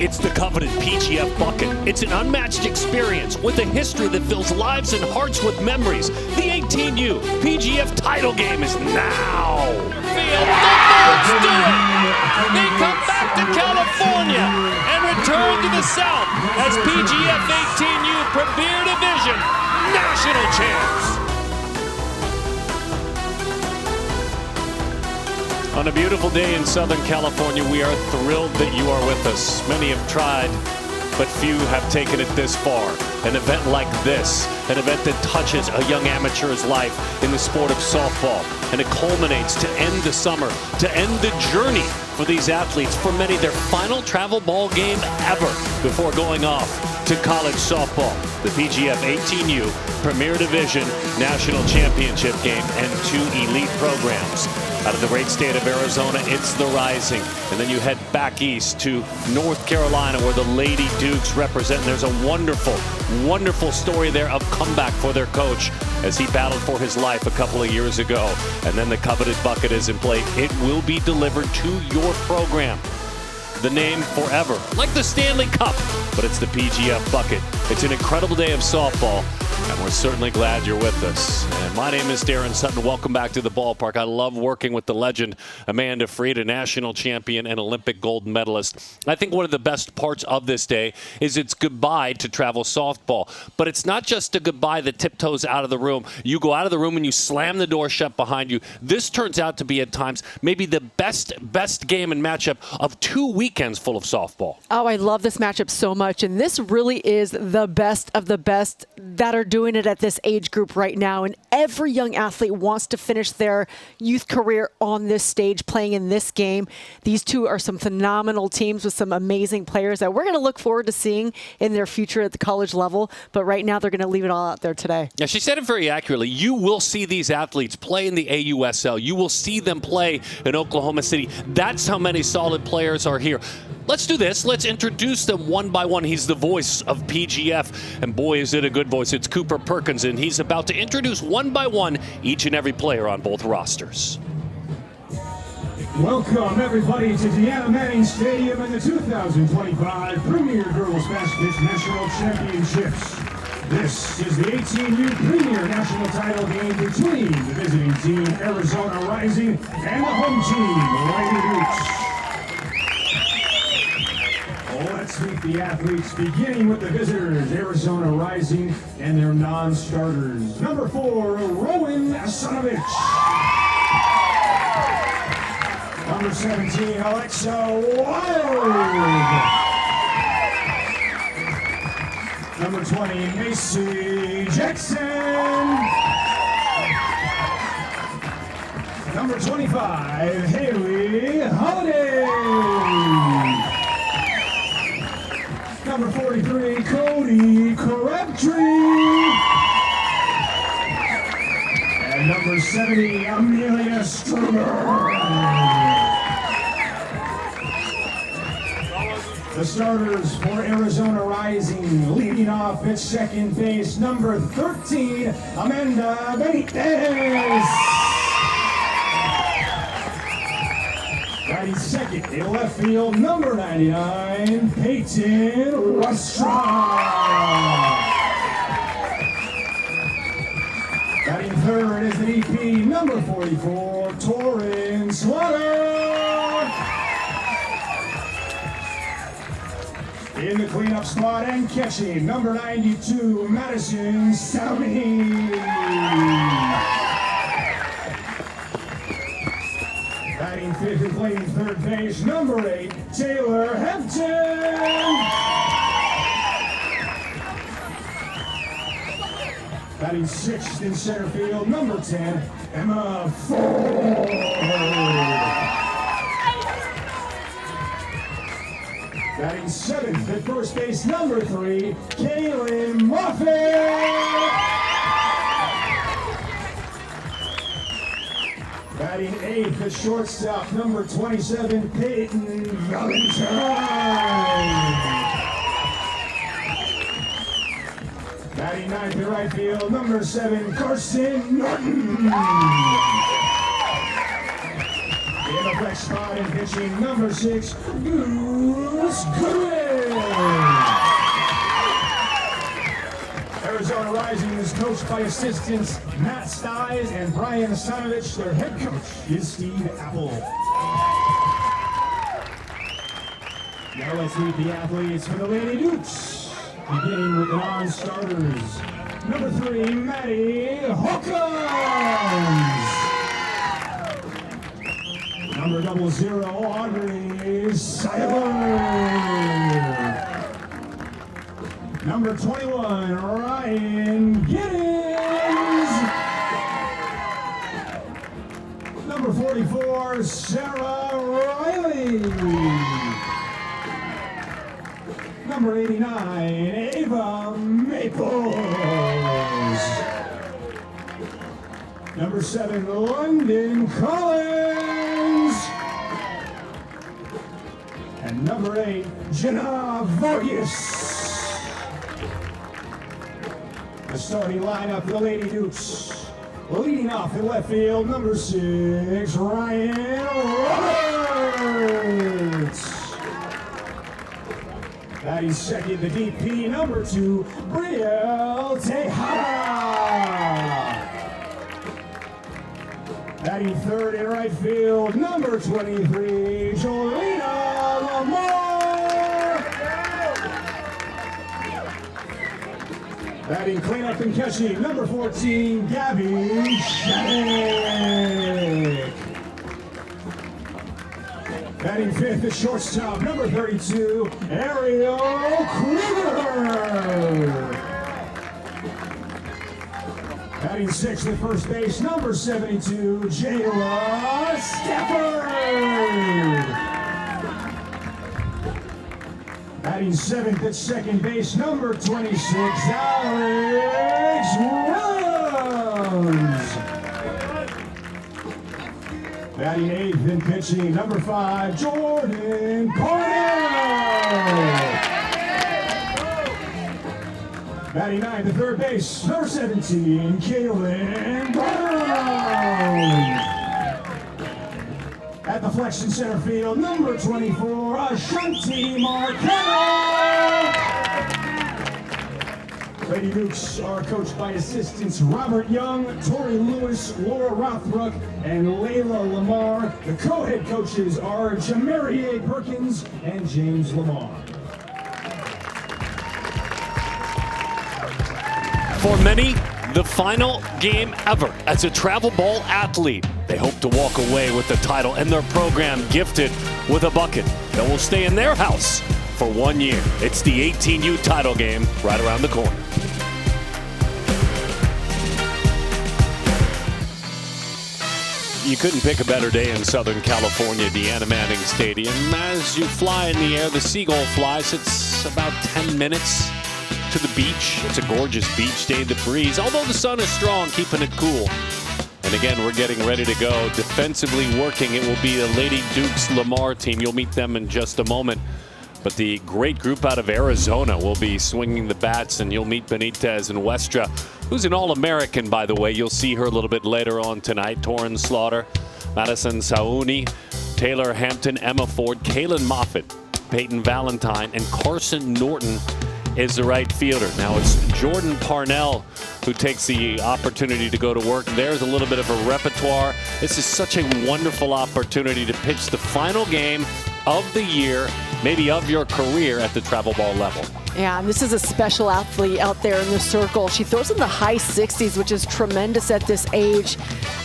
It's the coveted PGF bucket. It's an unmatched experience with a history that fills lives and hearts with memories. The 18U PGF title game is now. The Bulls do it. They come back to California and return to the South as PGF 18U Premier Division national champs. On a beautiful day in Southern California, we are thrilled that you are with us. Many have tried, but few have taken it this far. An event like this, an event that touches a young amateur's life in the sport of softball, and it culminates to end the summer, to end the journey for these athletes, for many their final travel ball game ever before going off to college softball. The PGF 18U Premier Division National Championship game and 2 elite programs. Out of the great state of Arizona, it's the Rising. And then you head back east to North Carolina, where the Lady Dukes represent. And there's a wonderful, wonderful story there of comeback for their coach as he battled for his life a couple of years ago. And then the coveted bucket is in play. It will be delivered to your program. The name forever, like the Stanley Cup, but it's the PGF bucket. It's an incredible day of softball, and we're certainly glad you're with us. And my name is Darren Sutton. Welcome back to the ballpark. I love working with the legend, Amanda Freed, a national champion and Olympic gold medalist. I think one of the best parts of this day is it's goodbye to travel softball. But it's not just a goodbye that tiptoes out of the room. You go out of the room and you slam the door shut behind you. This turns out to be at times maybe the best game and matchup of 2 weekends full of softball. Oh, I love this matchup so much. And this really is the best of the best that are doing it at this age group right now. And every young athlete wants to finish their youth career on this stage, playing in this game. These two are some phenomenal teams with some amazing players that we're going to look forward to seeing in their future at the college level. But right now, they're going to leave it all out there today. Yeah, she said it very accurately. You will see these athletes play in the AUSL. You will see them play in Oklahoma City. That's how many solid players are here. Let's do this. Let's introduce them one by one. He's the voice of PGF, and boy, is it a good voice. It's Cooper Perkins, and he's about to introduce one by one each and every player on both rosters. Welcome, everybody, to Deanna Manning Stadium in the 2025 Premier Girls Basketball National Championships. This is the 18U Premier National Title game between the visiting team, Arizona Rising, and the home team, Lady Dukes. Let's meet the athletes, beginning with the visitors, Arizona Rising, and their non-starters. Number 4, Rowan Asanovich. Number 17, Alexa Wild. Number 20, Macy Jackson. Number 25, Haley Holiday. Number 43, Cody Crabtree. And number 70, Amelia Struber. The starters for Arizona Rising, leading off at second base, number 13, Amanda Benitez. Batting second in left field, number 99, Peyton Westra. Batting third is the DP, number 44, Torrin Slaughter. In the cleanup spot and catching, number 92, Madison Salmi. Batting fifth and playing third base, number 8, Taylor Hampton. Batting sixth in center field, number 10, Emma Ford. Batting seventh at first base, number 3, Kaylin Moffitt. Batting eighth at shortstop, number 27, Peyton Valentine. Batting ninth at right field, number 7, Carson Norton. In the flex spot and pitching, number 6, Goose Goodwin. coached by assistants Matt Stiles and Brian Sanovich. Their head coach is Steve Appel. Now let's meet the athletes for the Lady Dukes, beginning with the non-starters. Number 3, Maddie Hawkins. Number 00, Audrey Seiler. Number 21, Ryan Giddens. Number 44, Sarah Riley. Number 89, Ava Maples. Number 7, London Collins. And number 8, Jenna Vargas. The starting lineup for the Lady Dukes. Leading off in left field, number 6, Ryan Roberts. Batting second, the DP, number 2, Brielle Tejada. Batting third in right field, number 23, Jolena Lamar. Batting cleanup and catching, number 14, Gabby Shattuck. Batting fifth at shortstop, number 32, Ariel Kruger. Batting sixth at first base, number 72, Jayla Stafford. Batting seventh at second base, number 26, Alex Williams. Batting eighth and pitching, number 5, Jordan Parnell. Batting ninth at third base, number 17, Kaylin Brown. At the flex in center field, number 24, Ashanti Marcano. Lady Dukes are coached by assistants Robert Young, Tori Lewis, Laura Rothbrook, and Layla Lamar. The co-head coaches are Jamarie Perkins and James Lamar. For many, the final game ever as a travel ball athlete. They hope to walk away with the title and their program gifted with a bucket that will stay in their house for 1 year. It's the 18U title game right around the corner. You couldn't pick a better day in Southern California, Deanna Manning Stadium. As you fly in the air, the Seagull flies. It's about 10 minutes to the beach. It's a gorgeous beach day. The breeze, although the sun is strong, keeping it cool. And again, we're getting ready to go. Defensively working, it will be the Lady Dukes Lamar team. You'll meet them in just a moment. But the great group out of Arizona will be swinging the bats, and you'll meet Benitez and Westra, who's an All-American, by the way. You'll see her a little bit later on tonight. Torrin Slaughter, Madison Sauni, Taylor Hampton, Emma Ford, Kaylin Moffitt, Peyton Valentine, and Carson Norton is the right fielder. Now it's Jordan Parnell who takes the opportunity to go to work. There's a little bit of a repertoire. This is such a wonderful opportunity to pitch the final game of the year, maybe of your career at the travel ball level. Yeah, and this is a special athlete out there in the circle. She throws in the high 60s, which is tremendous at this age.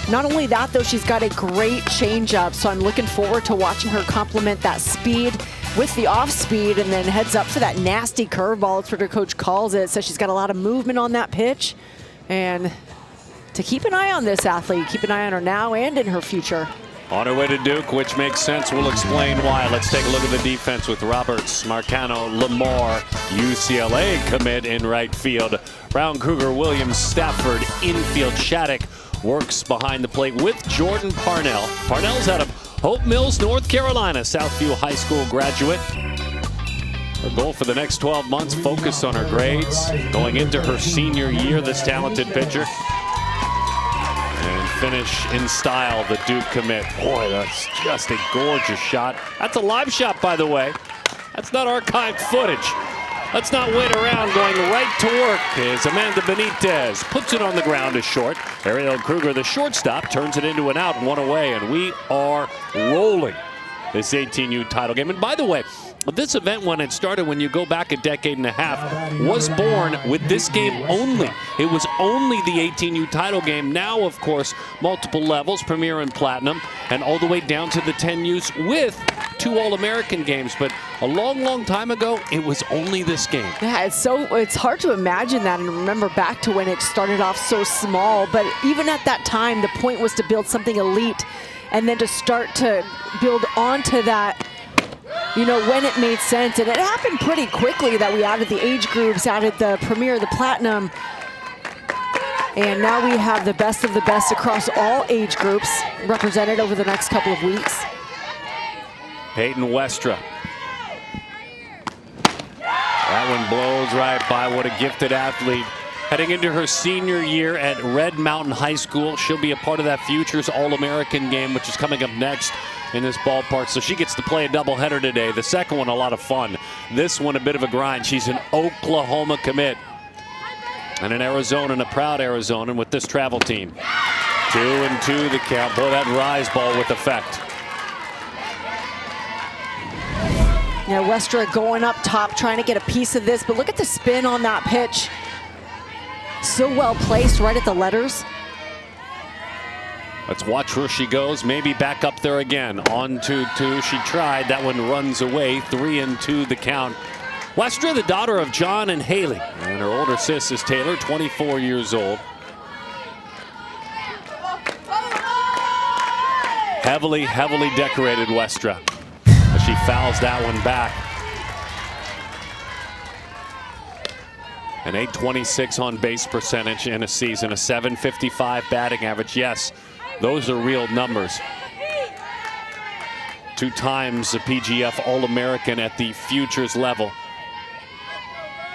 Not only that, though, she's got a great changeup, so I'm looking forward to watching her complement that speed with the off speed and then heads up for that nasty curveball. That's what her coach calls it. So she's got a lot of movement on that pitch. And to keep an eye on this athlete, keep an eye on her now and in her future. On her way to Duke, which makes sense. We'll explain why. Let's take a look at the defense with Roberts, Marcano, Lamar, UCLA commit in right field. Brown, Kruger, Williams, Stafford, infield. Shattuck works behind the plate with Jordan Parnell. Parnell's out of Hope Mills, North Carolina, Southview High School graduate. Her goal for the next 12 months, focus on her grades. Going into her senior year, this talented pitcher. And finish in style, the Duke commit. Boy, that's just a gorgeous shot. That's a live shot, by the way. That's not archived footage. Let's not wait around. Going right to work is Amanda Benitez. Puts it on the ground is short. Ariel Kruger, the shortstop, turns it into an out, one away, and we are rolling this 18U title game. And by the way, this event, when it started, when you go back a decade and a half, was born with this game only. It was only the 18U title game. Now, of course, multiple levels, Premier and Platinum, and all the way down to the 10Us with 2 All-American games. But a long, long time ago, it was only this game. Yeah, it's hard to imagine that and remember back to when it started off so small. But even at that time, the point was to build something elite and then to start to build onto that, you know, when it made sense. And it happened pretty quickly that we added the age groups, added the Premier, the Platinum. And now we have the best of the best across all age groups represented over the next couple of weeks. Peyton Westra. That one blows right by. What a gifted athlete. Heading into her senior year at Red Mountain High School. She'll be a part of that Futures All-American game, which is coming up next in this ballpark. So she gets to play a doubleheader today. The second one, a lot of fun. This one, a bit of a grind. She's an Oklahoma commit. And an Arizonan, and a proud Arizonan with this travel team. 2-2 the count. Boy, that rise ball with effect. Yeah, Westra going up top, trying to get a piece of this. But look at the spin on that pitch. So well placed right at the letters. Let's watch where she goes. Maybe back up there again. On 2-2. She tried. That one runs away. 3-2 the count. Westra, the daughter of John and Haley. And her older sis is Taylor, 24 years old. Heavily, heavily decorated Westra. But she fouls that one back. An .826 on base percentage in a season, a .755 batting average. Yes, those are real numbers. 2 times a PGF All-American at the Futures level.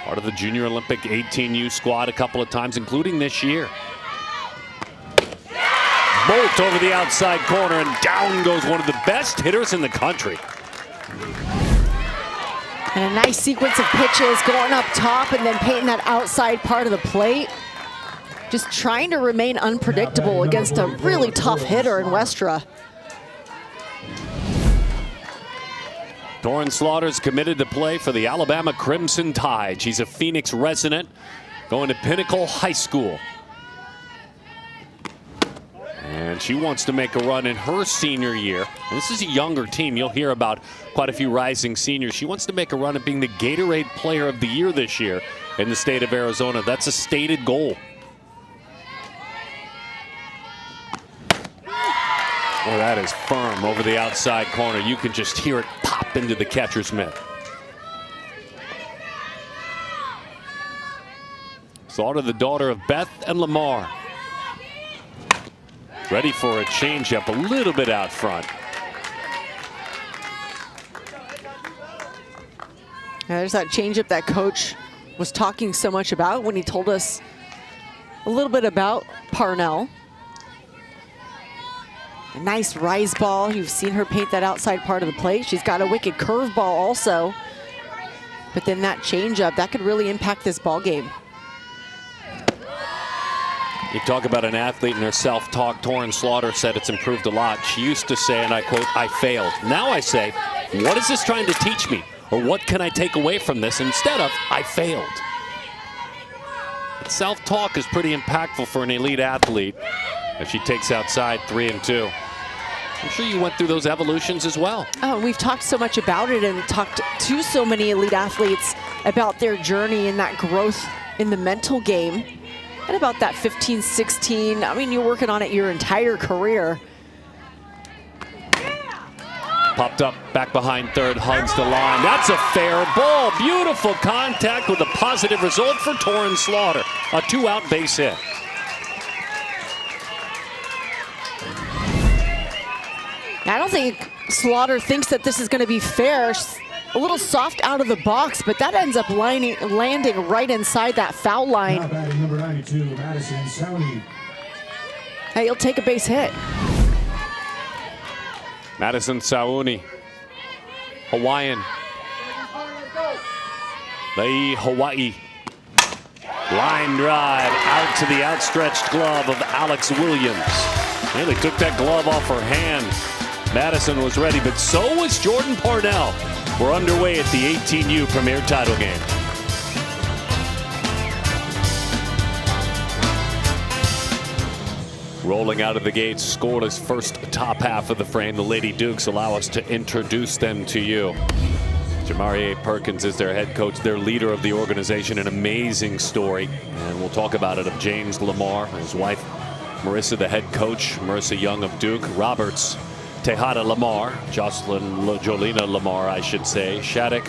Part of the Junior Olympic 18U squad a couple of times, including this year. Bolt over the outside corner, and down goes one of the best hitters in the country. And a nice sequence of pitches going up top and then painting that outside part of the plate. Just trying to remain unpredictable against a really tough hitter in Westra. Torrin Slaughter's committed to play for the Alabama Crimson Tide. She's a Phoenix resident, going to Pinnacle High School. And she wants to make a run in her senior year. This is a younger team. You'll hear about quite a few rising seniors. She wants to make a run at being the Gatorade Player of the Year this year in the state of Arizona. That's a stated goal. Well, that is firm over the outside corner. You can just hear it pop into the catcher's mitt. Slaughter, the daughter of Beth and Lamar. Ready for a changeup, a little bit out front. Yeah, there's that changeup that coach was talking so much about when he told us a little bit about Parnell. A nice rise ball. You've seen her paint that outside part of the plate. She's got a wicked curveball also. But then that changeup, that could really impact this ball game. You talk about an athlete and her self-talk. Torrin Slaughter said it's improved a lot. She used to say, and I quote, "I failed." Now I say, what is this trying to teach me? Or what can I take away from this instead of, "I failed"? Self-talk is pretty impactful for an elite athlete as she takes outside 3-2. I'm sure you went through those evolutions as well. Oh, we've talked so much about it and talked to so many elite athletes about their journey and that growth in the mental game. And about that 15, 16, I mean, you're working on it your entire career. Popped up, back behind third, hugs the line. That's a fair ball. Beautiful contact with a positive result for Torrin Slaughter. A 2-out base hit. I don't think Slaughter thinks that this is going to be fair. She's a little soft out of the box, but that ends up landing right inside that foul line. Now batting number 92, Madison Sauni. Hey, he'll take a base hit. Madison Sauni, Hawaiian. The Hawaii line drive out to the outstretched glove of Alex Williams. Nearly took that glove off her hand. Madison was ready, but so was Jordan Parnell. We're underway at the 18U Premier Title Game. Rolling out of the gates, scoreless first top half of the frame. The Lady Dukes allow us to introduce them to you. Jamarie Perkins is their head coach, their leader of the organization. An amazing story, and we'll talk about it, of James Lamar, his wife Marissa, the head coach, Marissa Young of Duke, Roberts, Tejada Lamar, Jolina Lamar, I should say, Shattuck,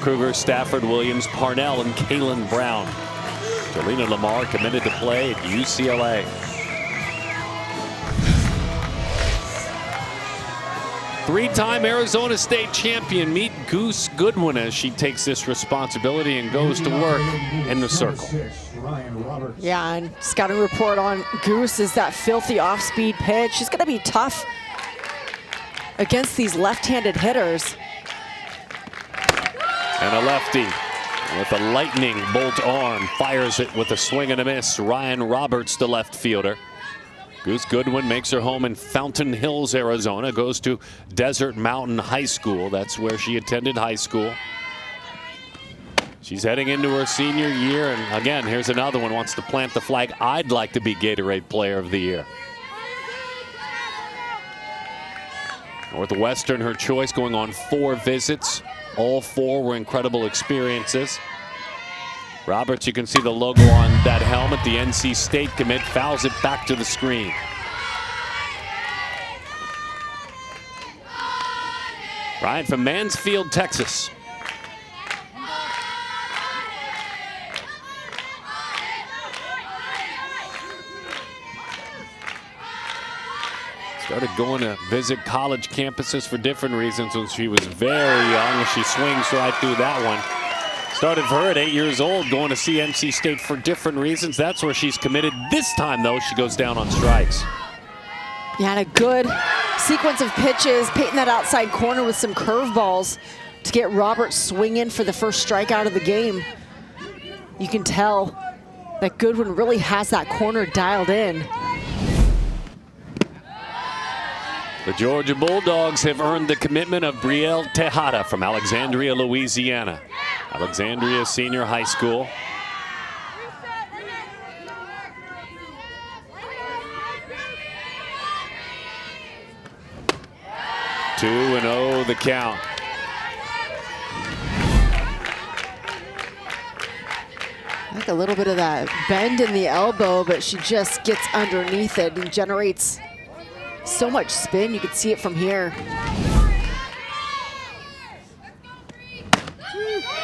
Kruger, Stafford, Williams, Parnell, and Kaylin Brown. Jolina Lamar committed to play at UCLA. Three-time Arizona State champion. Meet Goose Goodwin as she takes this responsibility and goes to work in the circle. Yeah, and scouting report on Goose is that filthy off-speed pitch. She's going to be tough against these left-handed hitters. And a lefty with a lightning bolt arm fires it with a swing and a miss. Ryan Roberts, the left fielder. Goose Goodwin makes her home in Fountain Hills, Arizona, goes to Desert Mountain High School. That's where she attended high school. She's heading into her senior year, and again, here's another one, wants to plant the flag. I'd like to be Gatorade Player of the Year. Northwestern, her choice, going on 4 visits. All 4 were incredible experiences. Roberts, you can see the logo on that helmet. The NC State commit fouls it back to the screen. Ryan from Mansfield, Texas. Started going to visit college campuses for different reasons when she was very young. She swings right through that one. Started for her at 8 years old, going to see NC State for different reasons. That's where she's committed. This time, though, she goes down on strikes. Yeah, and a good sequence of pitches, painting that outside corner with some curveballs to get Roberts swinging for the first strikeout of the game. You can tell that Goodwin really has that corner dialed in. The Georgia Bulldogs have earned the commitment of Brielle Tejada from Alexandria, Louisiana. Alexandria Senior High School. Two and 0 the count. Like a little bit of that bend in the elbow, but she just gets underneath it and generates so much spin. You can see it from here.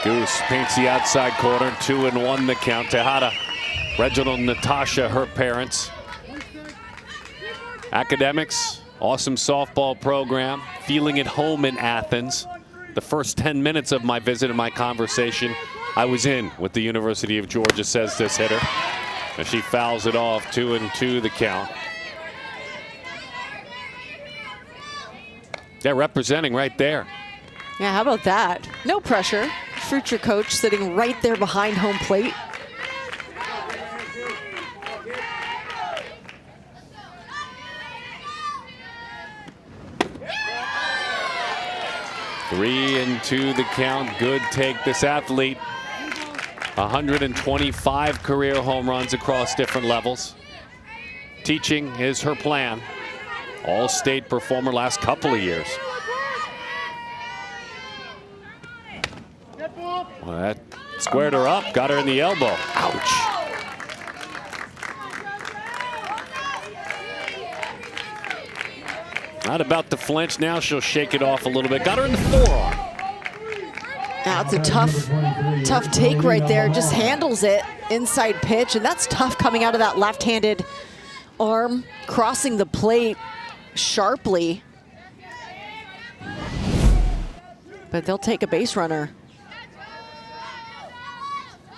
Goose paints the outside corner. 2 and 1 the count. Tejada, Reginald, Natasha, her parents. Academics, awesome softball program. Feeling at home in Athens. The first 10 minutes of my visit and my conversation, I was in with the University of Georgia, says this hitter. And she fouls it off. 2 and 2 the count. They're representing right there. Yeah, how about that? No pressure. Future coach sitting right there behind home plate. Three and 2 the count. Good take. This athlete, 125 career home runs across different levels. Teaching is her plan. All-state performer last couple of years. Well, that squared her up, got her in the elbow. Ouch. Not about to flinch now. She'll shake it off a little bit. Got her in the forearm. Now it's a tough take right there. Just handles it. Inside pitch, and that's tough coming out of that left-handed arm, crossing the plate sharply. But they'll take a base runner.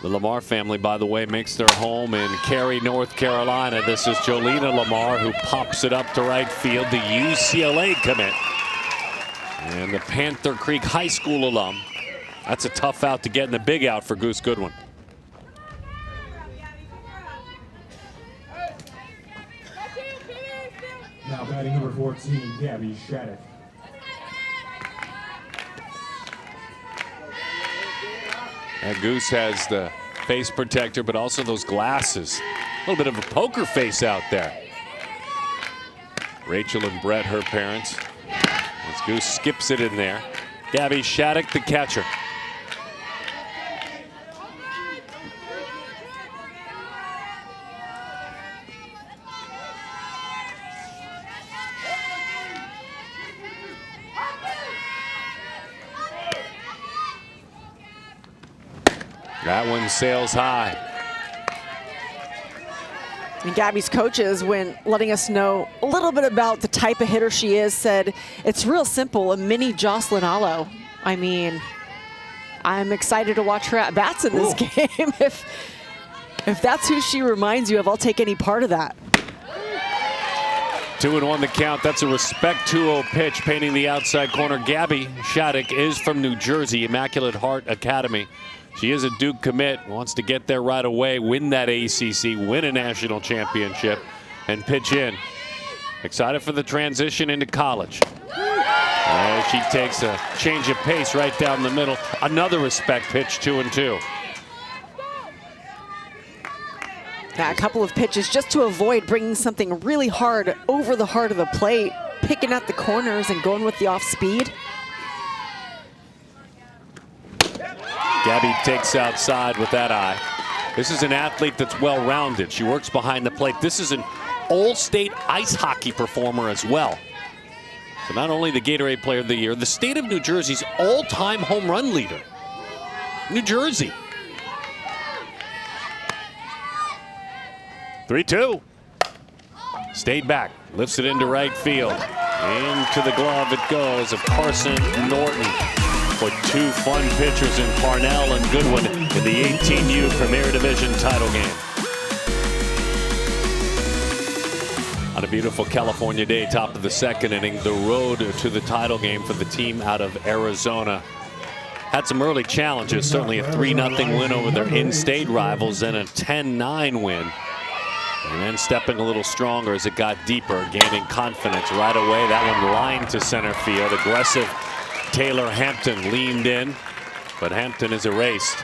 The Lamar family, by the way, makes their home in Cary, North Carolina. This is Jolina Lamar, who pops it up to right field, the UCLA commit. And the Panther Creek High School alum. That's a tough out to get in the big out for Goose Goodwin. Now batting number 14, Gabby Shattuck. And Goose has the face protector, but also those glasses. A little bit of a poker face out there. Rachel and Brett, her parents. As Goose skips it in there. Gabby Shattuck, the catcher. That one sails high. And Gabby's coaches, when letting us know a little bit about the type of hitter she is, said it's real simple, a mini Jocelyn Allo. I mean, I'm excited to watch her at bats in this game. If that's who she reminds you of, I'll take any part of that. 2-1 the count. That's a respect 2-0 pitch painting the outside corner. Gabby Shattuck is from New Jersey, Immaculate Heart Academy. She is a Duke commit, wants to get there right away, win that ACC, win a national championship, and pitch in. Excited for the transition into college. As she takes a change of pace right down the middle. Another respect pitch, 2-2. Yeah, a couple of pitches just to avoid bringing something really hard over the heart of the plate, picking at the corners and going with the off speed. Gabby takes outside with that eye. This is an athlete that's well-rounded. She works behind the plate. This is an all-state ice hockey performer as well. So not only the Gatorade Player of the Year, the state of New Jersey's all-time home run leader. New Jersey. 3-2. Stayed back, lifts it into right field. Into the glove it goes of Carson Norton. With two fun pitchers in Parnell and Goodwin in the 18U Premier Division title game. On a beautiful California day, top of the second inning, the road to the title game for the team out of Arizona. Had some early challenges, certainly a 3-0 win over their in-state rivals and a 10-9 win. And then stepping a little stronger as it got deeper, gaining confidence right away. That one lined to center field. Aggressive Taylor Hampton leaned in, but Hampton is erased.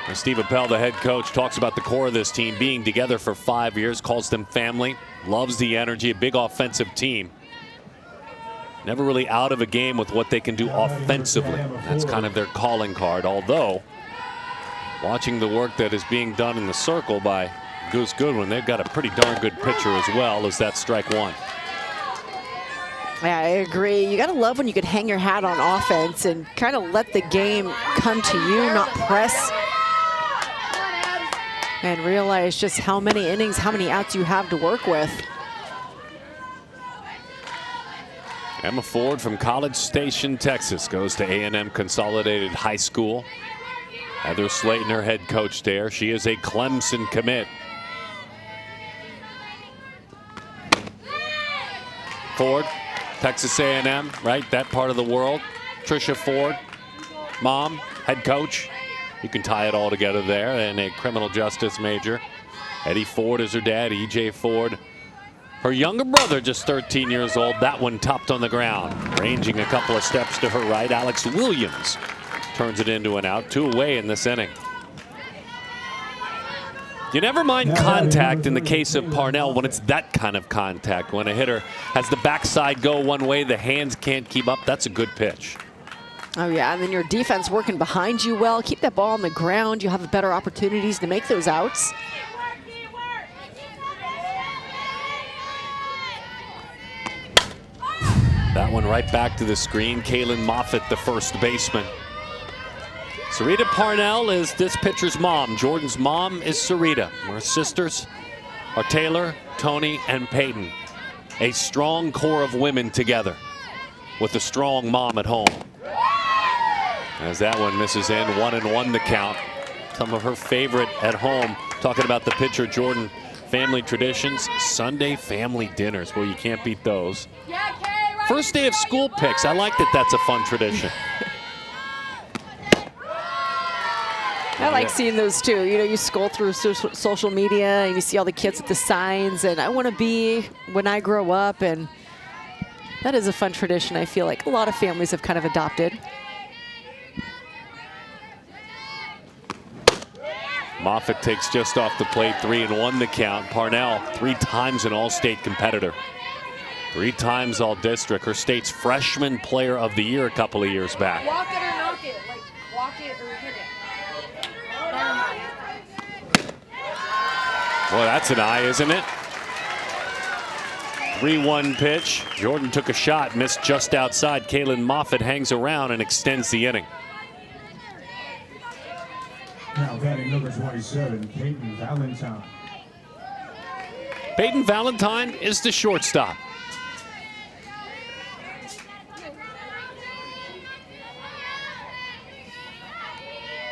And Steve Appel, the head coach, talks about the core of this team being together for 5 years, calls them family, loves the energy, a big offensive team. Never really out of a game with what they can do offensively. That's kind of their calling card, although watching the work that is being done in the circle by Goose Goodwin, they've got a pretty darn good pitcher as well as that strike one. Yeah, I agree. You got to love when you could hang your hat on offense and kind of let the game come to you, not press. And realize just how many innings, how many outs you have to work with. Emma Ford from College Station, Texas, goes to A&M Consolidated High School. Heather Slayton, her head coach there. She is a Clemson commit. Ford, Texas A&M, right? That part of the world. Tricia Ford, mom, head coach. You can tie it all together there. And a criminal justice major. Eddie Ford is her dad, E.J. Ford. Her younger brother, just 13 years old. That one topped on the ground. Ranging a couple of steps to her right, Alex Williams turns it into an out. 2 away in this inning. You never mind contact in the case of Parnell when it's that kind of contact. When a hitter has the backside go one way, the hands can't keep up. That's a good pitch. Oh, yeah, and then your defense working behind you well. Keep that ball on the ground. You have better opportunities to make those outs. That one right back to the screen. Kaylin Moffitt, the first baseman. Sarita Parnell is this pitcher's mom. Jordan's mom is Sarita. Her sisters are Taylor, Tony, and Peyton. A strong core of women together with a strong mom at home. As that one misses in, 1-1 the count. Some of her favorite at home. Talking about the pitcher, Jordan, family traditions, Sunday family dinners. Well, you can't beat those. First day of school picks. I like that that's a fun tradition. I like seeing those too. You know, you scroll through social media and you see all the kids with the signs and I want to be when I grow up, and that is a fun tradition I feel like a lot of families have kind of adopted. Moffitt takes just off the plate, 3-1 the count. Parnell, 3 times an All-State competitor. 3 times All-District. Her state's freshman player of the year a couple of years back. Walk it or knock it. Like, walk it or hit it. Boy, that's an eye, isn't it? 3-1 pitch. Jordan took a shot, missed just outside. Kaylin Moffitt hangs around and extends the inning. Now batting number 27, Peyton Valentine. Peyton Valentine is the shortstop.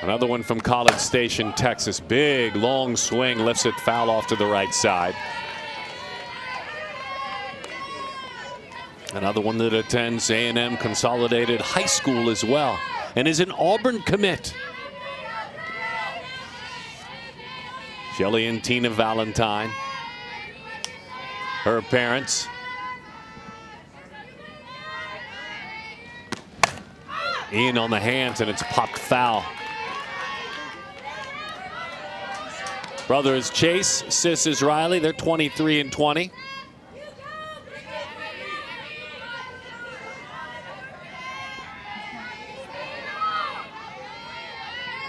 Another one from College Station, Texas. Big, long swing, lifts it foul off to the right side. Another one that attends A&M Consolidated High School as well and is an Auburn commit. Shelly and Tina Valentine, her parents. In on the hands, and it's popped foul. Brothers Chase, sisters Riley, they're 23 and 20.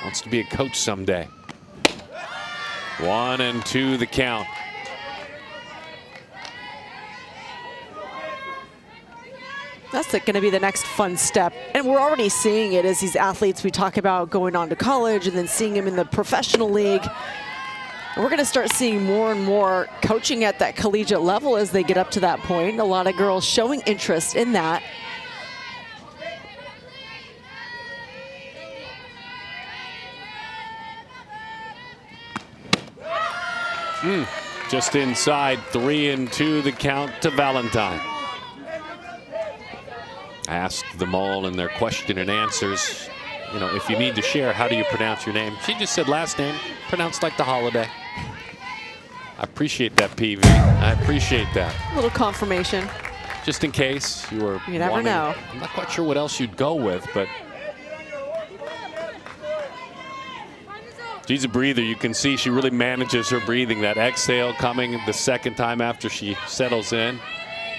Wants to be a coach someday. 1-2 the count. That's going to be the next fun step. And we're already seeing it as these athletes we talk about going on to college and then seeing them in the professional league. And we're going to start seeing more and more coaching at that collegiate level as they get up to that point. A lot of girls showing interest in that. Just inside, 3-2 the count to Valentine. Asked them all in their question and answers, you know, if you need to share, how do you pronounce your name? She just said last name, pronounced like the holiday. I appreciate that, PV. I appreciate that. A little confirmation. Just in case you were You never know. I'm not quite sure what else you'd go with, but she's a breather. You can see she really manages her breathing. That exhale coming the second time after she settles in.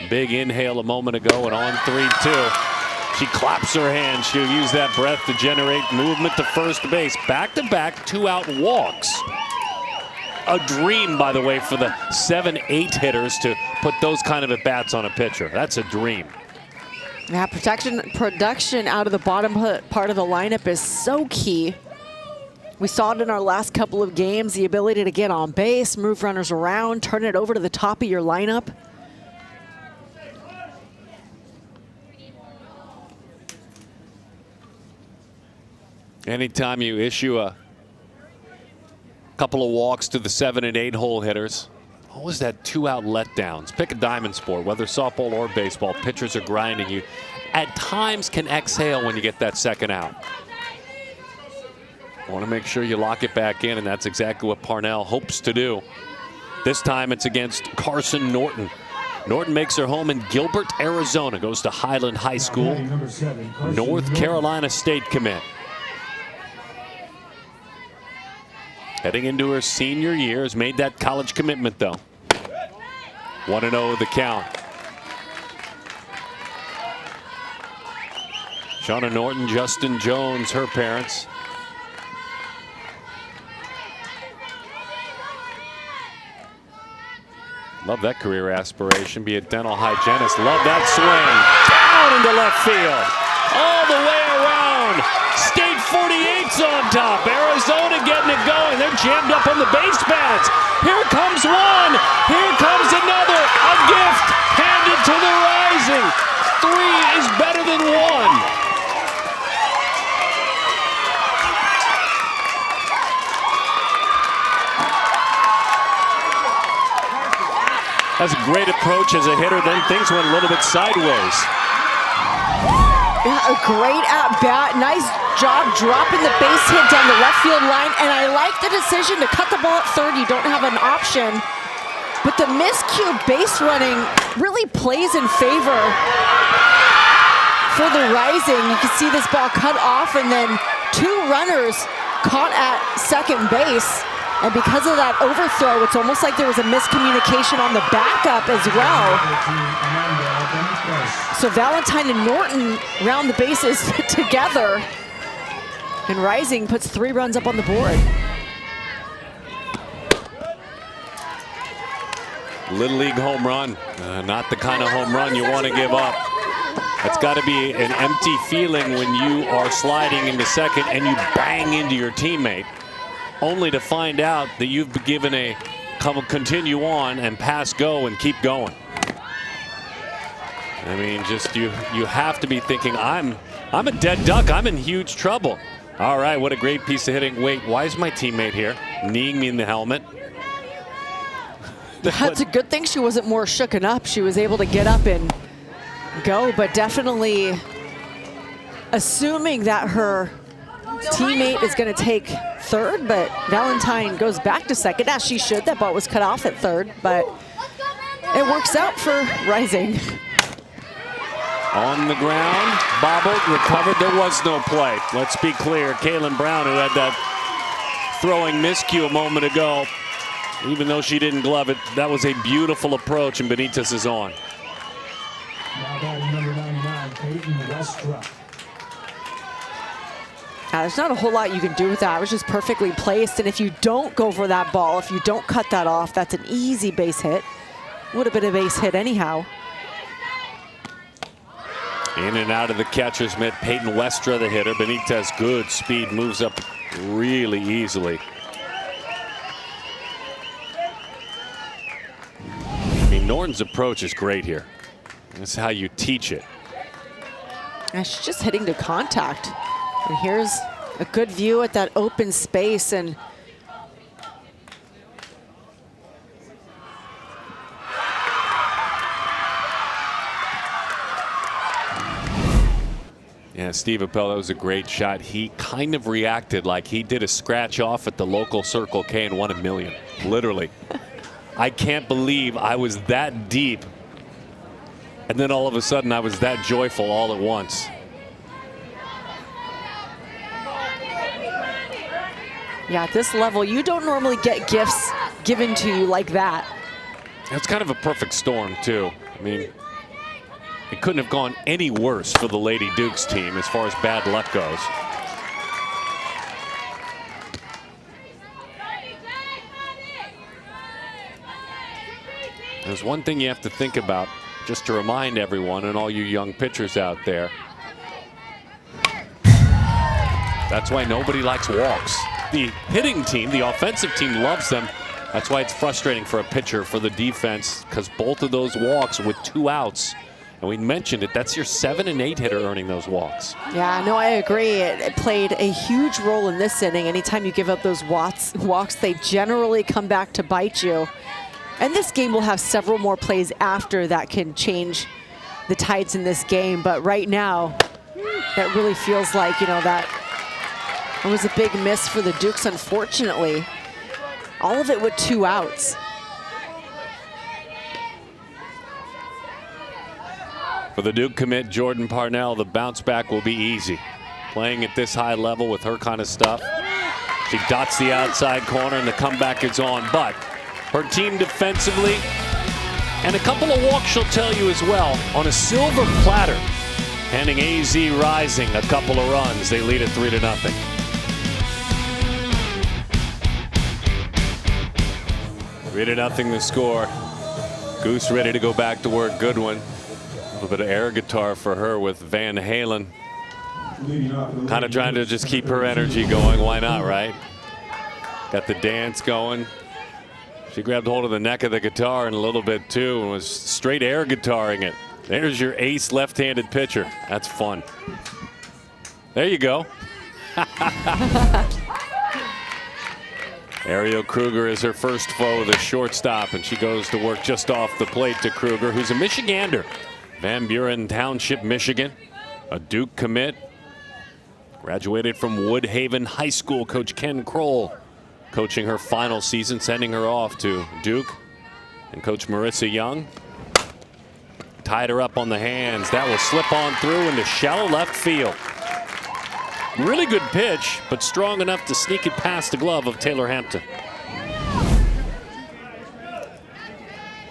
Big inhale a moment ago, and on 3-2. She claps her hands. She'll use that breath to generate movement to first base. Back-to-back 2-out walks. A dream, by the way, for the 7-8 hitters to put those kind of at-bats on a pitcher. That's a dream. Yeah, production out of the bottom part of the lineup is so key. We saw it in our last couple of games, the ability to get on base, move runners around, turn it over to the top of your lineup. Anytime you issue a couple of walks to the 7 and 8 hole hitters, always that 2-out letdowns. Pick a diamond sport, whether softball or baseball, pitchers are grinding you. At times can exhale when you get that second out. Want to make sure you lock it back in, and that's exactly what Parnell hopes to do. This time it's against Carson Norton. Norton makes her home in Gilbert, Arizona, goes to Highland High School, North Carolina State commit. Heading into her senior year, has made that college commitment though. 1-0 the count. Shauna Norton, Justin Jones, her parents. Love that career aspiration, be a dental hygienist. Love that swing. Down into left field. All the way around. State 48's on top. Arizona getting it going. They're jammed up on the base paths. Here comes one. Here comes another. A gift handed to the Rising. 3 is better than 1. That's a great approach as a hitter. Then things went a little bit sideways. Yeah, a great at bat. Nice job dropping the base hit down the left field line. And I like the decision to cut the ball at third. You don't have an option. But the miscue base running really plays in favor for the Rising. You can see this ball cut off and then two runners caught at second base. And because of that overthrow, it's almost like there was a miscommunication on the backup as well. So Valentine and Norton round the bases together. And Rising puts 3 runs up on the board. Little League home run, not the kind of home run you want to give up. It's got to be an empty feeling when you are sliding into second and you bang into your teammate, only to find out that you've been given a continue on and pass go and keep going. I mean, just you have to be thinking, I'm a dead duck. I'm in huge trouble. All right, what a great piece of hitting. Wait, why is my teammate here kneeing me in the helmet? That's a good thing she wasn't more shooken up. She was able to get up and go, but definitely assuming that her teammate is going to take third, but Valentine goes back to second, as she should. That ball was cut off at third, but it works out for Rising. On the ground, bobbled, recovered. There was no play. Let's be clear. Kaylin Brown, who had that throwing miscue a moment ago, even though she didn't glove it, that was a beautiful approach, and Benitez is on. Now batting number 99, Peyton Westra. There's not a whole lot you can do with that. It was just perfectly placed, and if you don't go for that ball, if you don't cut that off, that's an easy base hit. Would have been a base hit anyhow. In and out of the catcher's mitt, Peyton Westra, the hitter. Benitez, good speed, moves up really easily. I mean, Norton's approach is great here. That's how you teach it. And she's just hitting to contact. And here's a good view at that open space, and yeah, Steve Appel, that was a great shot. He kind of reacted like he did a scratch off at the local Circle K and won $1 million, literally. I can't believe I was that deep, and then all of a sudden I was that joyful all at once. yeah, at this level, you don't normally get gifts given to you like that. It's kind of a perfect storm, too. I mean, it couldn't have gone any worse for the Lady Dukes team as far as bad luck goes. There's one thing you have to think about, just to remind everyone and all you young pitchers out there. That's why nobody likes walks. The hitting team, the offensive team, loves them. That's why it's frustrating for a pitcher, for the defense, because both of those walks with 2 outs, and we mentioned it, that's your 7 and 8 hitter earning those walks. Yeah, no, I agree. It played a huge role in this inning. Anytime you give up those walks, they generally come back to bite you. And this game will have several more plays after that can change the tides in this game. But right now, that really feels like, you know, that it was a big miss for the Dukes, unfortunately. All of it with 2 outs. For the Duke commit, Jordan Parnell, the bounce back will be easy. Playing at this high level with her kind of stuff. She dots the outside corner and the comeback is on. But her team defensively, and a couple of walks she'll tell you as well, on a silver platter, handing AZ Rising a couple of runs. They lead it 3-0. Nothing the score. Goose ready to go back to work. Goodwin. A little bit of air guitar for her with Van Halen. Kind of trying to just keep her energy going. Why not, right? Got the dance going. She grabbed hold of the neck of the guitar and a little bit too, and was straight air guitaring it. There's your ace left-handed pitcher. That's fun. There you go. Ariel Kruger is her first foe, the shortstop, and she goes to work just off the plate to Kruger, who's a Michigander. Van Buren Township, Michigan. A Duke commit. Graduated from Woodhaven High School. Coach Ken Kroll coaching her final season, sending her off to Duke. And Coach Marissa Young tied her up on the hands. That will slip on through into shallow left field. Really good pitch, but strong enough to sneak it past the glove of Taylor Hampton.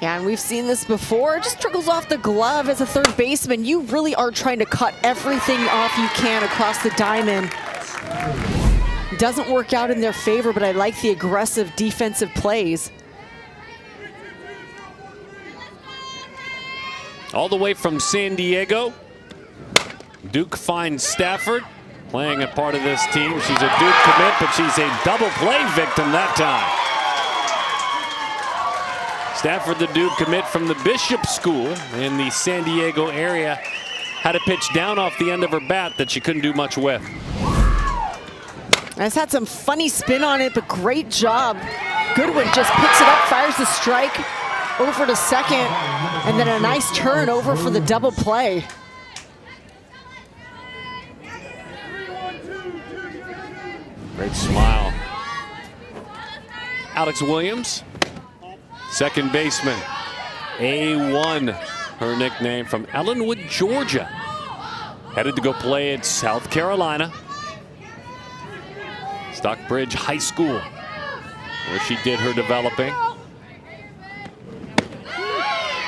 Yeah, and we've seen this before. Just trickles off the glove as a third baseman. You really are trying to cut everything off you can across the diamond. Doesn't work out in their favor, but I like the aggressive defensive plays. All the way from San Diego, Duke finds Stafford playing a part of this team. She's a Duke commit, but she's a double play victim that time. Stafford, the Duke commit from the Bishop School in the San Diego area, had a pitch down off the end of her bat that she couldn't do much with. It's had some funny spin on it, but great job. Goodwin just picks it up, fires the strike over to second, and then a nice turn over for the double play. Great smile. Alex Williams, second baseman. A1, her nickname, from Ellenwood, Georgia. Headed to go play at South Carolina. Stockbridge High School, where she did her developing.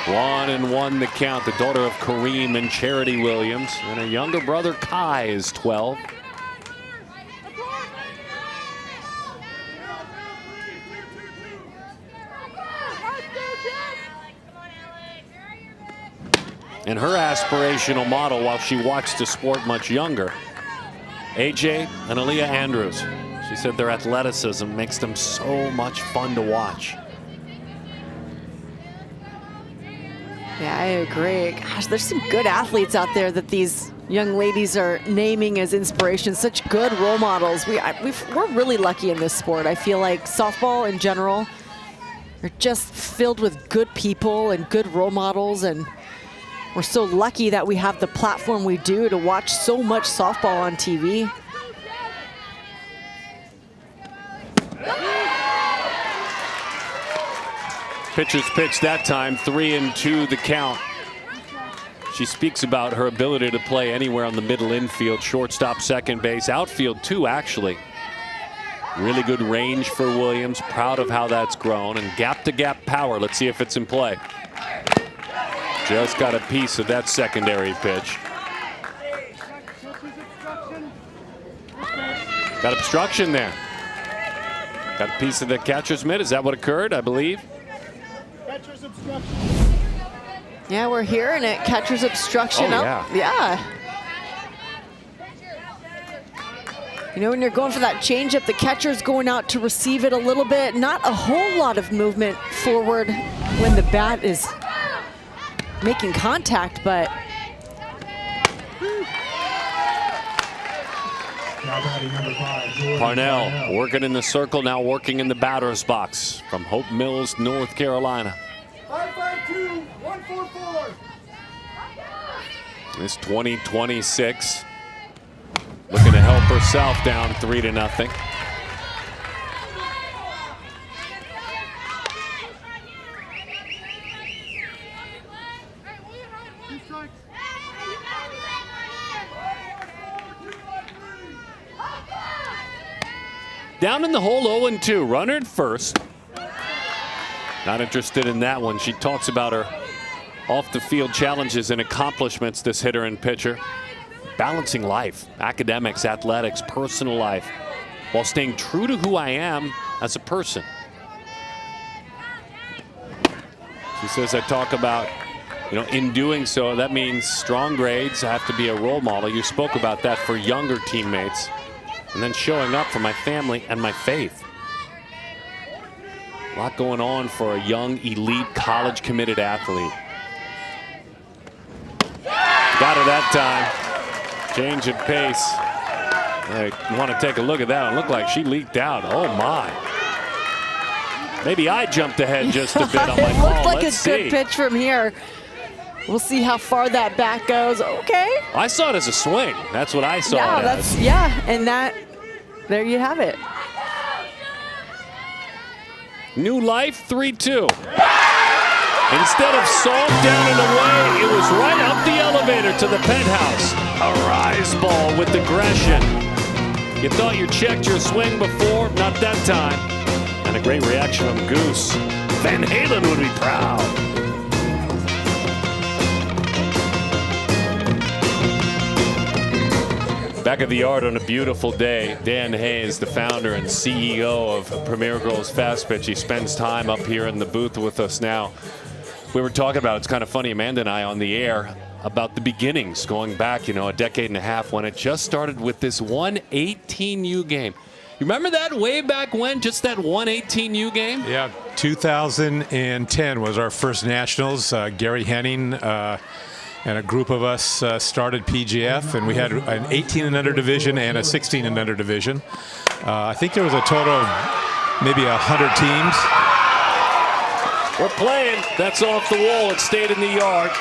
1-1 the count. The daughter of Kareem and Charity Williams. And her younger brother Kai is 12. And her aspirational model, while she watched the sport much younger, AJ and Aaliyah Andrews. She said their athleticism makes them so much fun to watch. Yeah, I agree. Gosh, there's some good athletes out there that these young ladies are naming as inspirations. Such good role models. We're really lucky in this sport. I feel like softball in general are just filled with good people and good role models, and we're so lucky that we have the platform we do to watch so much softball on TV. Pitcher's pitch that time, 3-2 the count. She speaks about her ability to play anywhere on the middle infield, shortstop, second base, outfield too, actually. Really good range for Williams, proud of how that's grown, and gap-to-gap power. Let's see if it's in play. Just got a piece of that secondary pitch. Got obstruction there. Got a piece of the catcher's mitt. Is that what occurred, I believe? Catcher's obstruction. Yeah, we're hearing it. Catcher's obstruction. Oh, yeah. Yeah. You know, when you're going for that changeup, the catcher's going out to receive it a little bit. Not a whole lot of movement forward when the bat is making contact, but Parnell working in the circle, now working in the batter's box from Hope Mills, North Carolina. 552-144. This 2026 looking to help herself down 3-0. Down in the hole, 0-2, runner at first. Not interested in that one. She talks about her off the field challenges and accomplishments, this hitter and pitcher. Balancing life, academics, athletics, personal life, while staying true to who I am as a person. She says, I talk about, you know, in doing so, that means strong grades. I have to be a role model. You spoke about that for younger teammates. And then showing up for my family and my faith. A lot going on for a young, elite, college-committed athlete. Got it that time. Change of pace. I want to take a look at that. It looked like she leaked out. Oh, my. Maybe I jumped ahead just a bit on my it call. looked like Let's a good see. pitch from here. We'll see how far that bat goes. Okay. I saw it as a swing. That's what I saw Yeah, it as. and there you have it. New life, 3-2. Instead of soft down and away, it was right up the elevator to the penthouse. A rise ball with aggression. You thought you checked your swing before, not that time. And a great reaction from Goose. Van Halen would be proud. Back at the yard on a beautiful day, Dan Hayes, the founder and CEO of Premier Girls Fast Pitch, he spends time up here in the booth with us now. We were talking about, it's kind of funny, Amanda and I on the air, about the beginnings going back, a decade and a half when it just started with this 118U game. You remember that way back when, just that 118U game? Yeah, 2010 was our first nationals. Gary Henning and a group of us started PGF, and we had an 18 and under division and a 16 and under division. I think there was a total of maybe 100 teams. We're playing. That's off the wall. It stayed in the yard.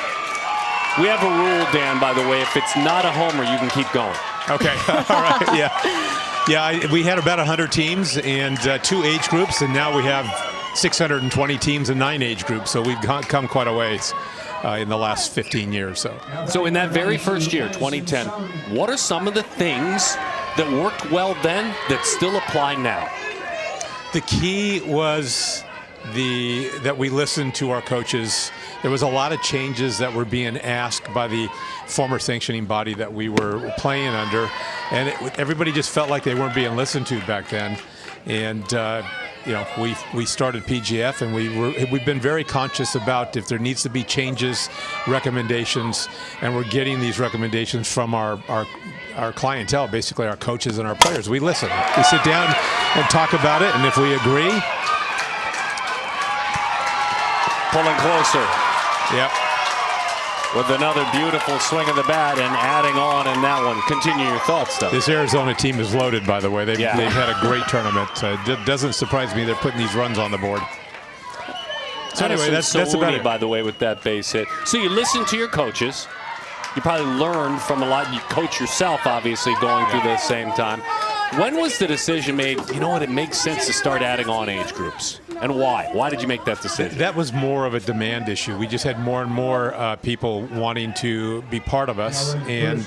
We have a rule, Dan, by the way. If it's not a homer, you can keep going. Okay. All right. Yeah, we had about 100 teams and 2 age groups, and now we have 620 teams and 9 age groups. So we've come quite a ways in the last 15 years. So in that very first year, 2010, what are some of the things that worked well then that still apply now? The key was that we listened to our coaches. There was a lot of changes that were being asked by the former sanctioning body that we were playing under, and everybody just felt like they weren't being listened to back then. And we started PGF, and we've been very conscious about if there needs to be changes, recommendations, and we're getting these recommendations from our clientele, basically our coaches and our players. We listen. We sit down and talk about it, and if we agree, pulling closer. Yep. With another beautiful swing of the bat and adding on in that one. Continue your thoughts, though. This Arizona team is loaded, by the way. They've had a great tournament. It doesn't surprise me they're putting these runs on the board. So anyway, that's about it. By the way, with that base hit. So you listen to your coaches. You probably learned from a lot. You coach yourself, obviously, going through the same time. When was the decision made, you know what, it makes sense to start adding on age groups? And why? Why did you make that decision? That was more of a demand issue. We just had more and more people wanting to be part of us. And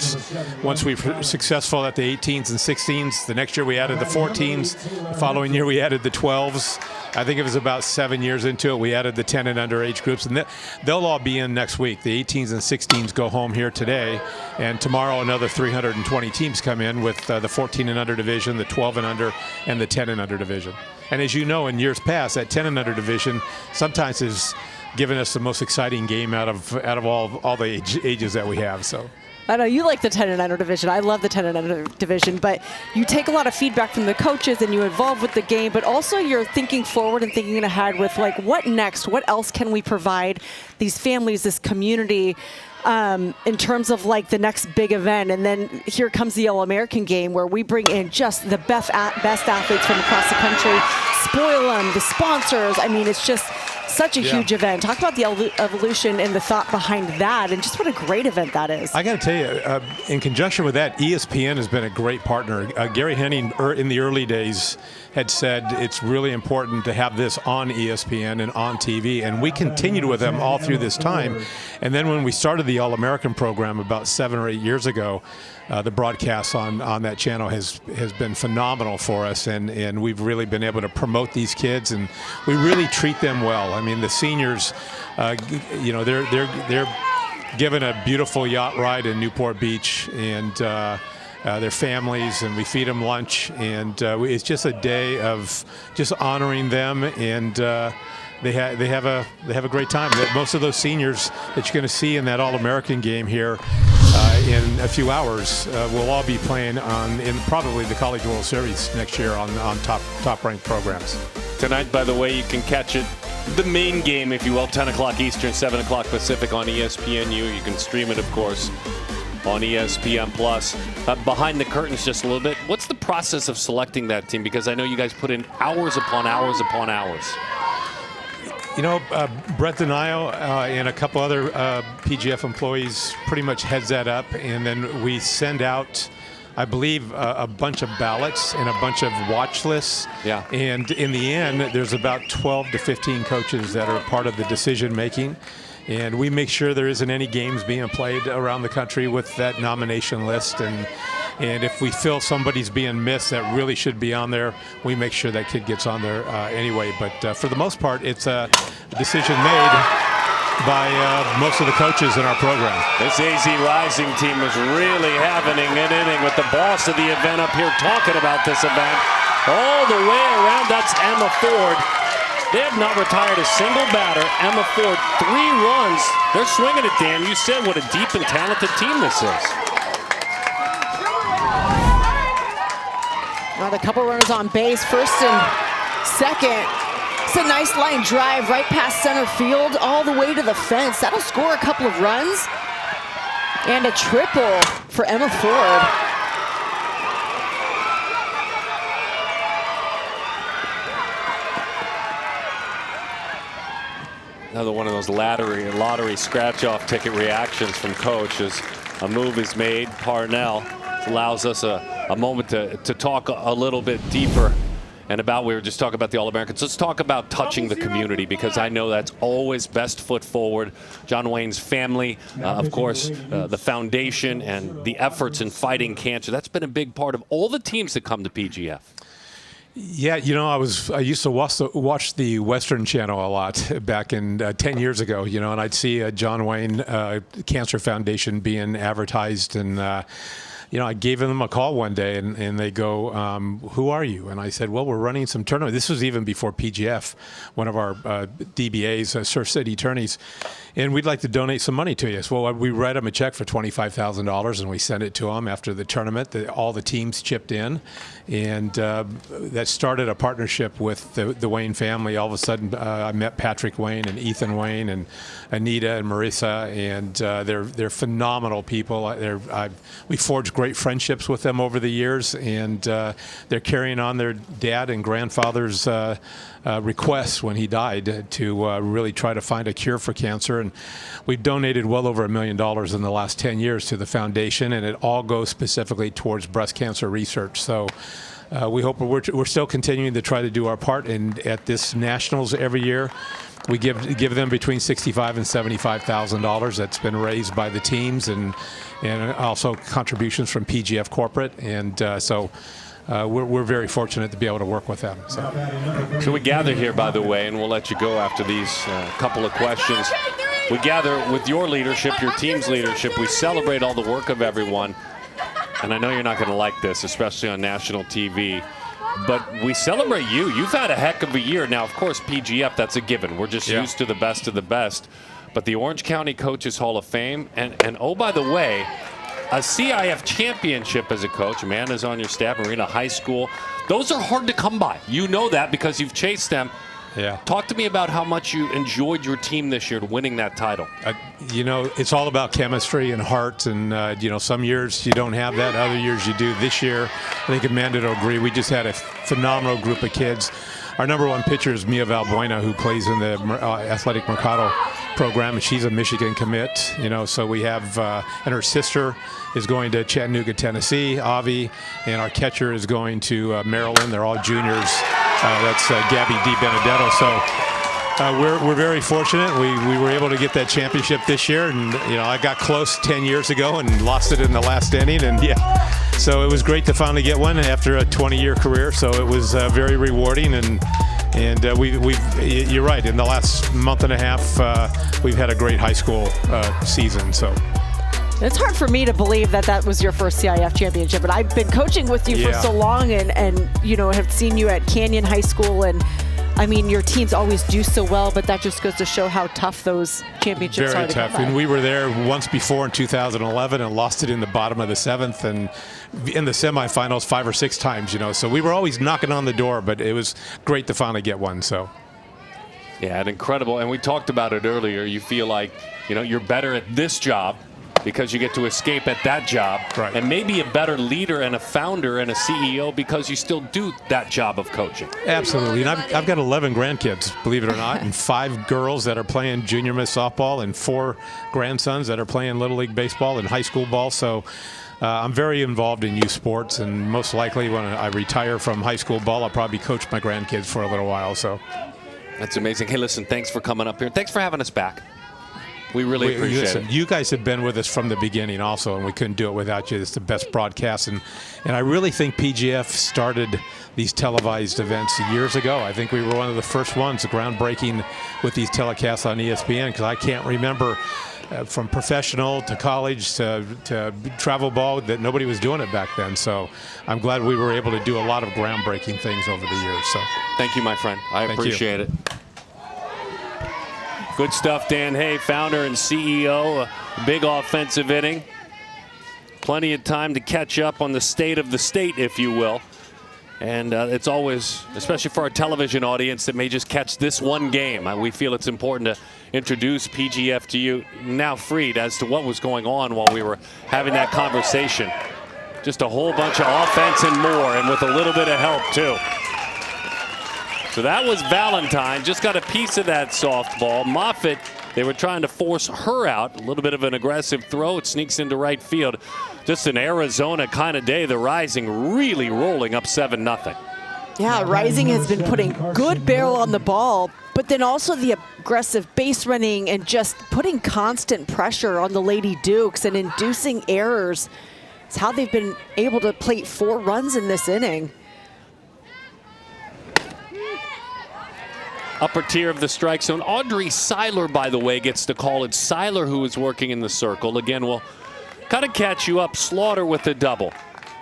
once we were successful at the 18s and 16s, the next year we added the 14s. The following year we added the 12s. I think it was about 7 years into it, we added the 10 and under age groups. And they'll all be in next week. The 18s and 16s go home here today. And tomorrow another 320 teams come in with the 14 and under division, the 12 and under, and the 10 and under division. And as you know, in years past, that 10 and under division sometimes has given us the most exciting game out of all the ages that we have. So I know you like the 10 and under division. I love the 10 and under division, but you take a lot of feedback from the coaches and you evolve with the game, but also you're thinking forward and thinking ahead with like, what next? What else can we provide these families, this community, in terms of like the next big event? And then here comes the All-American game where we bring in just the best athletes from across the country, spoil them, the sponsors. I mean, it's just such a huge event. Talk about the evolution and the thought behind that, and just what a great event that is. I got to tell you, in conjunction with that, ESPN has been a great partner. Gary Henning, in the early days, had said it's really important to have this on ESPN and on TV, and we continued with them all through this time. And then when we started the All-American program about 7 or 8 years ago, the broadcast on that channel has been phenomenal for us, and we've really been able to promote these kids, and we really treat them well. I mean, the seniors, they're given a beautiful yacht ride in Newport Beach, and their families, and we feed them lunch, and it's just a day of just honoring them, and they have a great time. Most of those seniors that you're going to see in that All-American game here in a few hours will all be playing in probably the College World Series next year on top-ranked programs. Tonight, by the way, you can catch it, the main game, if you will, 10 o'clock Eastern, 7 o'clock Pacific on ESPNU. You can stream it, of course, on ESPN+. Behind the curtains just a little bit, what's the process of selecting that team? Because I know you guys put in hours upon hours upon hours. You know, Brett Denio and a couple other PGF employees pretty much heads that up, and then we send out, I believe, a bunch of ballots and a bunch of watch lists. Yeah. And in the end, there's about 12 to 15 coaches that are part of the decision making. And we make sure there isn't any games being played around the country with that nomination list. And if we feel somebody's being missed that really should be on there, we make sure that kid gets on there anyway. But for the most part, it's a decision made by most of the coaches in our program. This AZ Rising team was really having an inning with the boss of the event up here talking about this event. All the way around, that's Emma Ford. They have not retired a single batter. Emma Ford, 3 runs. They're swinging it, Dan. You said what a deep and talented team this is. Well, a couple runners on base, first and second. It's a nice line drive right past center field, all the way to the fence. That'll score a couple of runs. And a triple for Emma Ford. Another one of those lottery scratch-off ticket reactions from Coach as a move is made. Parnell allows us a moment to talk a little bit deeper and about, we were just talking about the All-Americans. Let's talk about touching the community, because I know that's always best foot forward. John Wayne's family, of course, the foundation and the efforts in fighting cancer. That's been a big part of all the teams that come to PGF. Yeah, you know, I used to watch the Western Channel a lot back in 10 years ago, you know, and I'd see John Wayne Cancer Foundation being advertised, and you know, I gave them a call one day, and they go, who are you? And I said, well, we're running some tournament. This was even before PGF, one of our DBAs, Surf City attorneys, and we'd like to donate some money to you. So well, we write them a check for $25,000, and we send it to them after the tournament. All the teams chipped in, and that started a partnership with the Wayne family. All of a sudden, I met Patrick Wayne and Ethan Wayne and Anita and Marissa, and they're phenomenal people. We forged great friendships with them over the years, and they're carrying on their dad and grandfather's requests when he died to really try to find a cure for cancer. And we've donated well over $1 million in the last 10 years to the foundation, and it all goes specifically towards breast cancer research. So we hope we're still continuing to try to do our part. And at this Nationals every year, we give them between $65,000 and $75,000 that's been raised by the teams, and also contributions from PGF corporate. And so we're very fortunate to be able to work with them. So we gather here, by the way, and we'll let you go after these couple of questions. We gather with your leadership, your team's leadership. We celebrate all the work of everyone. And I know you're not going to like this, especially on national TV, but we celebrate you. You've had a heck of a year. Now, of course, PGF, that's a given. We're just used to the best of the best. But the Orange County Coaches Hall of Fame, and oh, by the way, a CIF championship as a coach. Amanda's on your staff, Marina High School. Those are hard to come by. You know that because you've chased them. Yeah. Talk to me about how much you enjoyed your team this year winning that title. You know, it's all about chemistry and heart, and you know, some years you don't have that, other years you do. This year, I think Amanda will agree, we just had a phenomenal group of kids. Our number one pitcher is Mia Valbuena, who plays in the Athletic Mercado program, and she's a Michigan commit. You know, so we have, and her sister is going to Chattanooga, Tennessee, Avi, and our catcher is going to Maryland. They're all juniors. That's Gabby DiBenedetto. So we're very fortunate. We were able to get that championship this year, and you know, I got close 10 years ago and lost it in the last inning, and yeah. So it was great to finally get one after a 20-year career. So it was very rewarding, and you're right. In the last month and a half, we've had a great high school season. So. It's hard for me to believe that was your first CIF championship, but I've been coaching with you for so long, and you know, have seen you at Canyon High School, and I mean, your teams always do so well, but that just goes to show how tough those championships are. Very tough. And we were there once before in 2011 and lost it in the bottom of the 7th, and in the semifinals 5 or 6 times, you know. So we were always knocking on the door, but it was great to finally get one. So. Yeah, and incredible. And we talked about it earlier. You feel like, you know, you're better at this job because you get to escape at that job, right, and maybe a better leader and a founder and a CEO because you still do that job of coaching. Absolutely. And I've got 11 grandkids, believe it or not, and 5 girls that are playing junior miss softball and 4 grandsons that are playing Little League baseball and high school ball. So I'm very involved in youth sports, and most likely when I retire from high school ball, I'll probably coach my grandkids for a little while. So that's amazing. Hey, listen, thanks for coming up here. Thanks for having us back. We really appreciate it. You guys have been with us from the beginning also, and we couldn't do it without you. It's the best broadcast. And I really think PGF started these televised events years ago. I think we were one of the first ones, groundbreaking with these telecasts on ESPN, because I can't remember from professional to college to travel ball that nobody was doing it back then. So I'm glad we were able to do a lot of groundbreaking things over the years. So thank you, my friend. I appreciate it. Good stuff, Dan Hay, founder and CEO. A big offensive inning. Plenty of time to catch up on the state of the state, if you will. And it's always, especially for our television audience that may just catch this one game, we feel it's important to introduce PGF to you now freed as to what was going on while we were having that conversation. Just a whole bunch of offense and more, and with a little bit of help, too. So that was Valentine, just got a piece of that softball. Moffitt, they were trying to force her out. A little bit of an aggressive throw. It sneaks into right field. Just an Arizona kind of day. The Rising really rolling up 7-0. Yeah, Rising has been putting good barrel on the ball, but then also the aggressive base running and just putting constant pressure on the Lady Dukes and inducing errors. It's how they've been able to plate 4 runs in this inning. Upper tier of the strike zone. Audrey Seiler, by the way, gets the call. It's Seiler who is working in the circle. Again, we'll kind of catch you up. Slaughter with a double.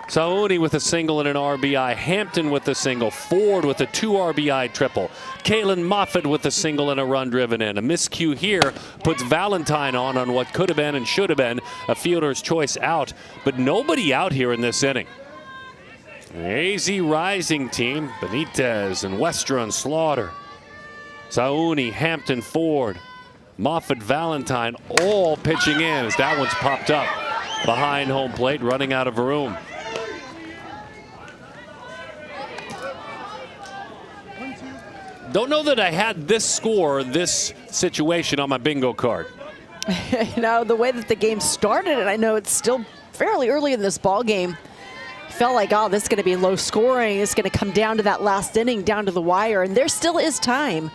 Sauni with a single and an RBI. Hampton with a single. Ford with a 2 RBI triple. Kaylin Moffitt with a single and a run driven in. A miscue here puts Valentine on what could have been and should have been a fielder's choice out. But nobody out here in this inning. The AZ Rising team, Benitez and Westra and Slaughter. Sauni, Hampton, Ford, Moffitt, Valentine, all pitching in as that one's popped up behind home plate, running out of room. Don't know that I had this score, this situation on my bingo card. You know, the way that the game started, and I know it's still fairly early in this ball game, felt like, oh, this is going to be low scoring. It's going to come down to that last inning, down to the wire, and there still is time.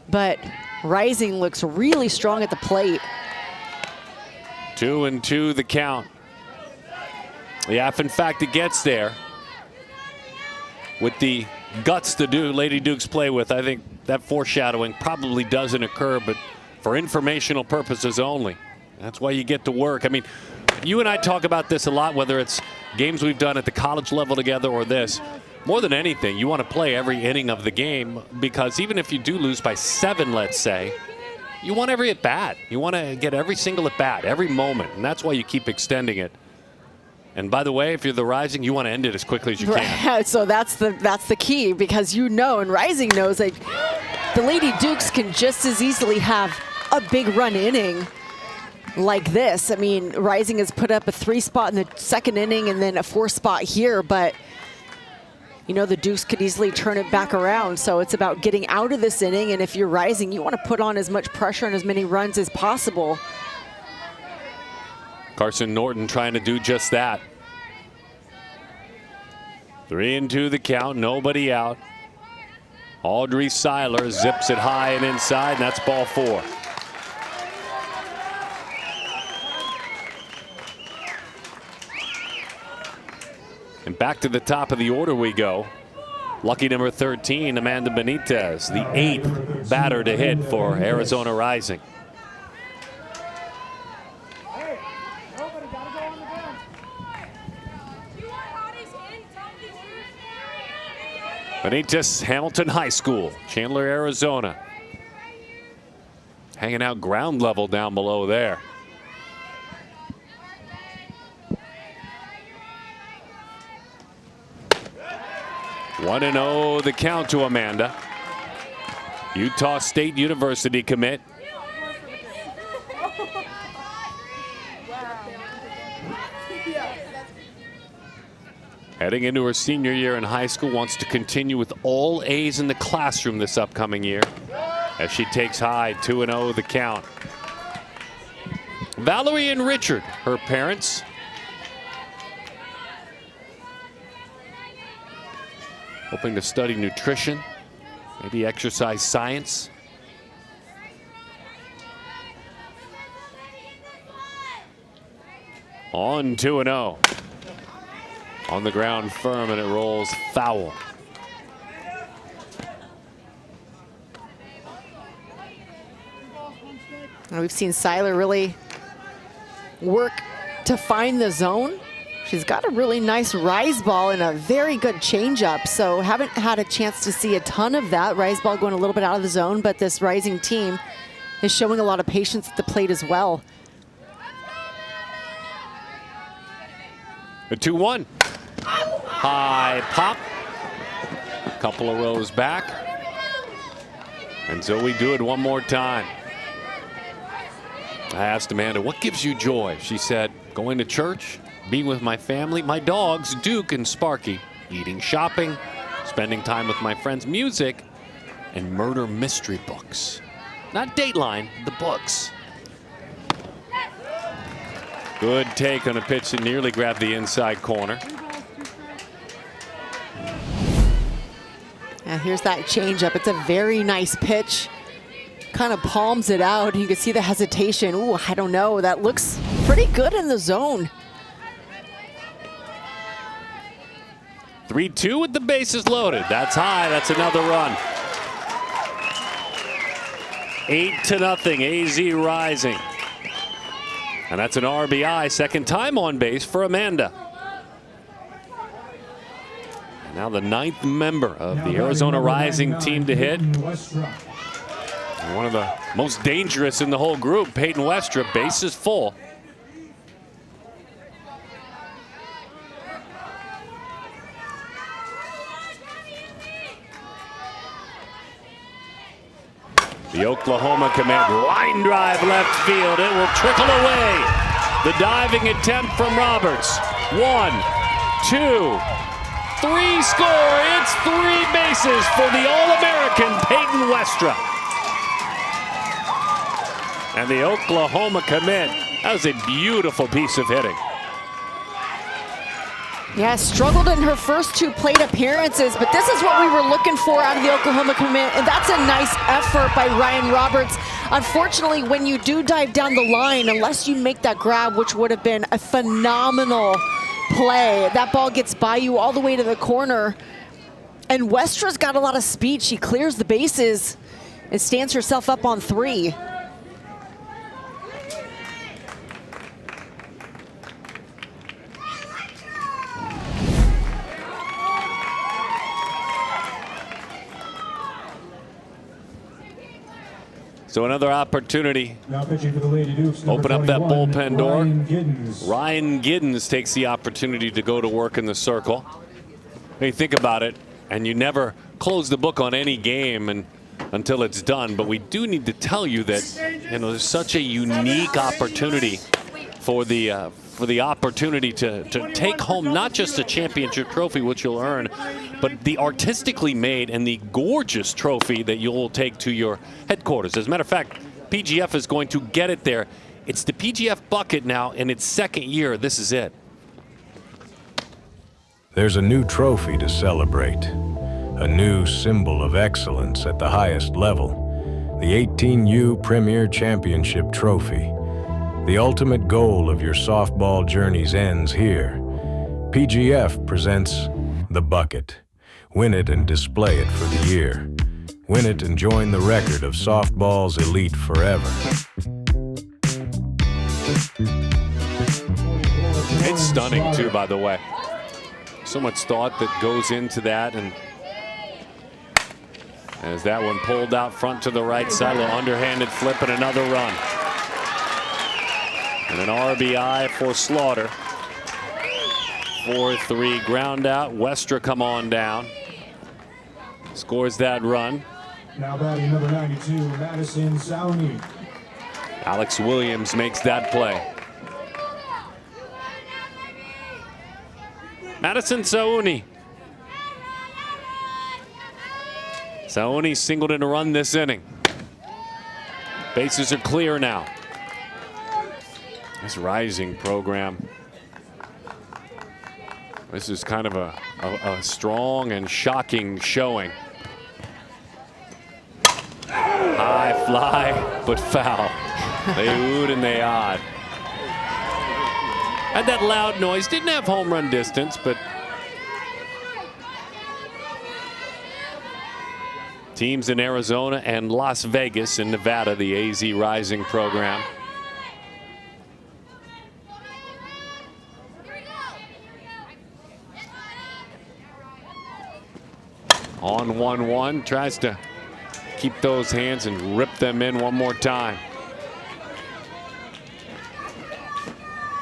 But Rising looks really strong at the plate. 2-2 the count. Yeah, if in fact it gets there, with the guts to do Lady Dukes play with, I think that foreshadowing probably doesn't occur, but for informational purposes only. That's why you get to work. I mean, you and I talk about this a lot, whether it's games we've done at the college level together or this. More than anything, you want to play every inning of the game, because even if you do lose by 7, let's say, you want every at bat. You want to get every single at bat, every moment, and that's why you keep extending it. And by the way, if you're the Rising, you want to end it as quickly as you can. Right. So that's the key, because you know, and Rising knows that the Lady Dukes can just as easily have a big run inning like this. I mean, Rising has put up a 3 spot in the second inning and then a 4 spot here, but you know, the Dukes could easily turn it back around. So it's about getting out of this inning, and if you're Rising, you want to put on as much pressure and as many runs as possible. Carson Norton trying to do just that. 3-2 the count, nobody out. Audrey Seiler zips it high and inside, and that's ball 4. And back to the top of the order we go. Lucky number 13, Amanda Benitez, the 8th batter to hit for Arizona Rising. Benitez, Hamilton High School, Chandler, Arizona. Hanging out ground level down below there. 1-0 the count to Amanda. Utah State University commit. Heading into her senior year in high school, wants to continue with all A's in the classroom this upcoming year as she takes high, 2-0 the count. Valerie and Richard, her parents. Hoping to study nutrition, maybe exercise science. On 2-0. On the ground firm, and it rolls foul. We've seen Seiler really work to find the zone. She's got a really nice rise ball and a very good changeup, so haven't had a chance to see a ton of that. Rise ball going a little bit out of the zone, but this rising team is showing a lot of patience at the plate as well. A 2-1. High pop. Couple of rows back. And so we do it one more time. I asked Amanda, what gives you joy? She said, going to church, being with my family, my dogs, Duke and Sparky, eating, shopping, spending time with my friends, music, and murder mystery books. Not Dateline, the books. Good take on a pitch that nearly grabbed the inside corner. Yeah, here's that changeup. It's a very nice pitch. Kind of palms it out. You can see the hesitation. Ooh, I don't know. That looks pretty good in the zone. 3-2 with the bases loaded. That's high. That's another run. 8-0. AZ rising. And that's an RBI. Second time on base for Amanda. And now the 9th member of the Arizona Rising team to hit. One of the most dangerous in the whole group, Peyton Westrup, bases full. The Oklahoma commit, line drive left field. It will trickle away. The diving attempt from Roberts. 1, 2, 3 score. It's 3 bases for the All-American Peyton Westrup. And the Oklahoma commit, that was a beautiful piece of hitting. Yeah, struggled in her first 2 plate appearances, but this is what we were looking for out of the Oklahoma commit, and that's a nice effort by Ryan Roberts. Unfortunately, when you do dive down the line, unless you make that grab, which would have been a phenomenal play, that ball gets by you all the way to the corner. And Westra's got a lot of speed. She clears the bases and stands herself up on 3. So another opportunity. Now pitching for the Lady Dukes, open up that 21, bullpen door. Ryan Giddens. Ryan Giddens takes the opportunity to go to work in the circle. You think about it, and you never close the book on any game until it's done. But we do need to tell you that there's such a unique opportunity for the opportunity to take home not just a championship trophy, which you'll earn, but the artistically made and the gorgeous trophy that you'll take to your headquarters. As a matter of fact, PGF is going to get it there. It's the PGF bucket now in its 2nd year. This is it. There's a new trophy to celebrate, a new symbol of excellence at the highest level, the 18U Premier Championship Trophy. The ultimate goal of your softball journeys ends here. PGF presents the bucket. Win it and display it for the year. Win it and join the record of softball's elite forever. It's stunning too, by the way. So much thought that goes into that, and as that one pulled out front to the right side, a little underhanded flip and another run. And an RBI for Slaughter. 4-3 ground out. Westra come on down. Scores that run. Now batting number 92, Madison Sawney. Alex Williams makes that play. Madison Sauni. Sauni singled in a run this inning. Bases are clear now. This Rising program. This is kind of a strong and shocking showing. High fly, but foul. They oohed and they awed. Had that loud noise. Didn't have home run distance, but teams in Arizona and Las Vegas in Nevada, the AZ Rising program. On 1-1, tries to keep those hands and rip them in one more time.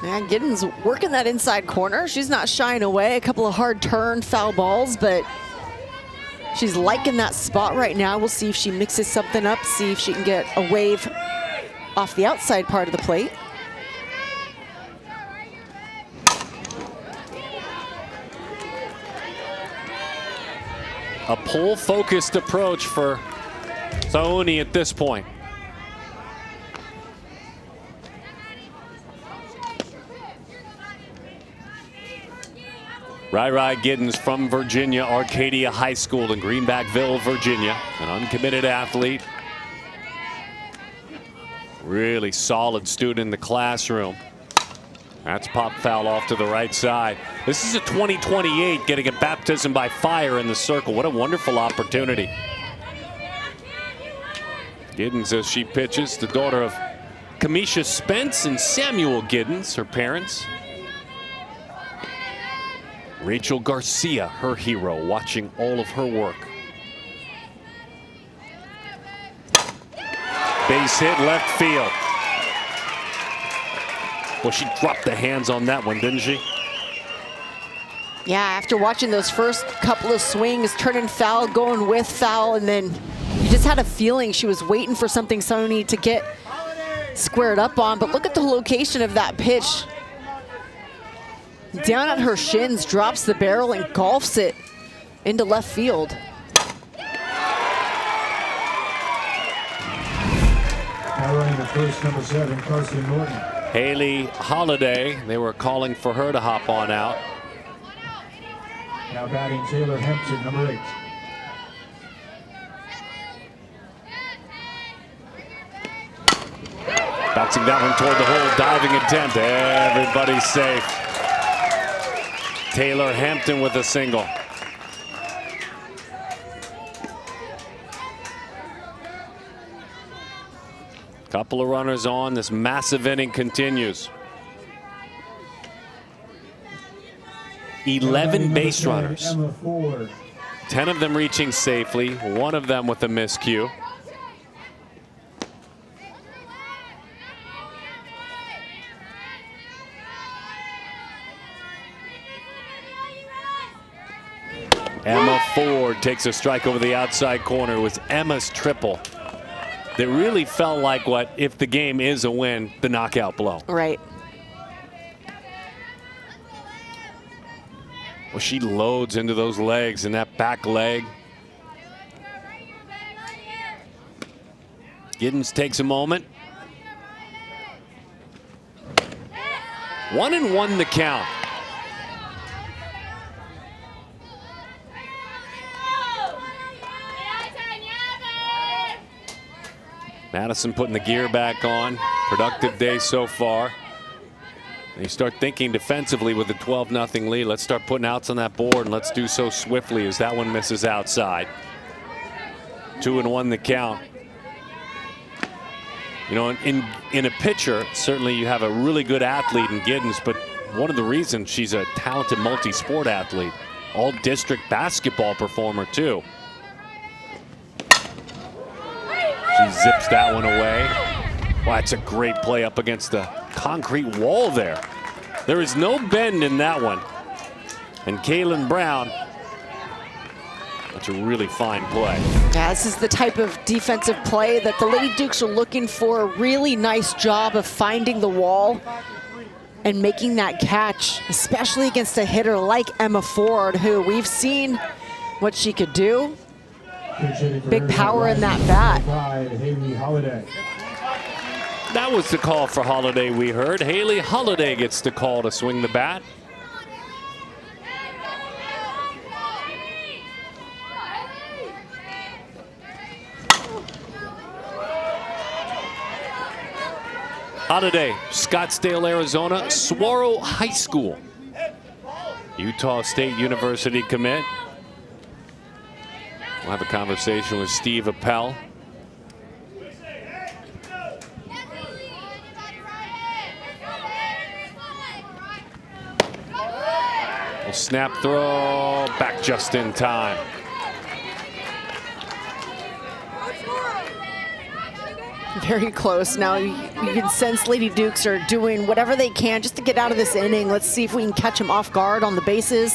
Man, Giddens working that inside corner. She's not shying away. A couple of hard turn foul balls, but she's liking that spot right now. We'll see if she mixes something up, see if she can get a wave off the outside part of the plate. A pull-focused approach for Sauni at this point. Rai Giddens from Virginia, Arcadia High School in Greenbackville, Virginia. An uncommitted athlete. Really solid student in the classroom. That's pop foul off to the right side. This is a 2028 getting a baptism by fire in the circle. What a wonderful opportunity. Giddens as she pitches, the daughter of Kamisha Spence and Samuel Giddens, her parents. Rachel Garcia, her hero, watching all of her work. Base hit left field. Well, she dropped the hands on that one, didn't she? Yeah, after watching those first couple of swings, turning foul, going with foul, and then you just had a feeling she was waiting for something Sauni to get squared up on. But look at the location of that pitch. Down at her shins, drops the barrel and golfs it into left field. Now running the first, number 7, Carson Norton. Haley Holiday, they were calling for her to hop on out. Now batting Taylor Hampton, number 8. Bouncing that one toward the hole, diving attempt. Everybody's safe. Taylor Hampton with a single. Couple of runners on. This massive inning continues. 11 base runners. 10 of them reaching safely. 1 of them with a miscue. Emma Ford takes a strike over the outside corner. It was Emma's triple that really felt like what, if the game is a win, the knockout blow. Right. Well, she loads into those legs and that back leg. Giddens takes a moment. 1-1 the count. Madison putting the gear back on. Productive day so far. And you start thinking defensively with a 12-0 lead. Let's start putting outs on that board, and let's do so swiftly as that one misses outside. 2-1 the count. You know, in a pitcher, certainly you have a really good athlete in Giddens, but one of the reasons she's a talented multi-sport athlete. All-district basketball performer, too. She zips that one away. Wow, that's a great play up against the concrete wall there. There is no bend in that one. And Kaylin Brown, that's a really fine play. Yeah, this is the type of defensive play that the Lady Dukes are looking for. A really nice job of finding the wall. and making that catch, especially against a hitter like Emma Ford, who we've seen what she could do. Big power in that bat. That was the call for Holiday we heard. Haley Holiday gets the call to swing the bat. Holiday, Scottsdale, Arizona, Saguaro High School. Utah State University commit. We'll have a conversation with Steve Appel. We'll snap throw, back just in time. Very close. Now you can sense Lady Dukes are doing whatever they can just to get out of this inning. Let's see if we can catch them off guard on the bases.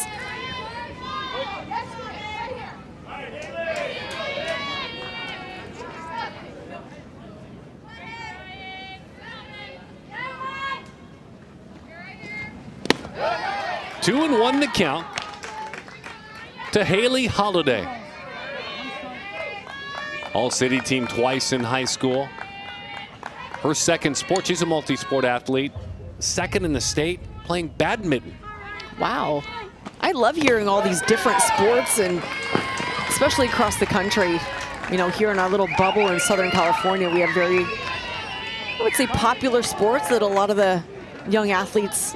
Two and one the count to Haley Holiday. All-City team twice in high school. Her second sport, she's a multi-sport athlete. Second in the state, playing badminton. Wow. I love hearing all these different sports, and especially across the country. You know, here in our little bubble in Southern California, we have very, I would say, popular sports that a lot of the young athletes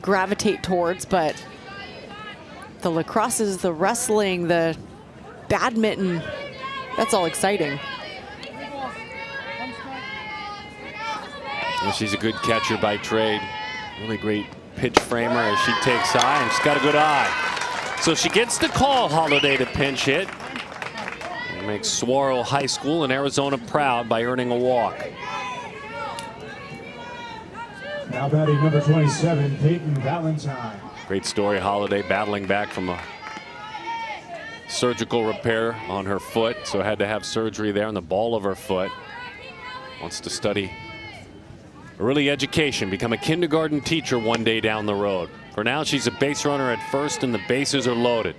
gravitate towards, but the lacrosses, the wrestling, the badminton, that's all exciting. Well, she's a good catcher by trade. Really great pitch framer as she takes high, and she's got a good eye. So she gets the call, Holiday, to pinch hit. And makes Saguaro High School in Arizona proud by earning a walk. Now batting number 27, Peyton Valentine. Great story, Holiday battling back from a surgical repair on her foot, so had to have surgery there on the ball of her foot. Wants to study early education, become a kindergarten teacher one day down the road. For now, she's a base runner at first, and the bases are loaded.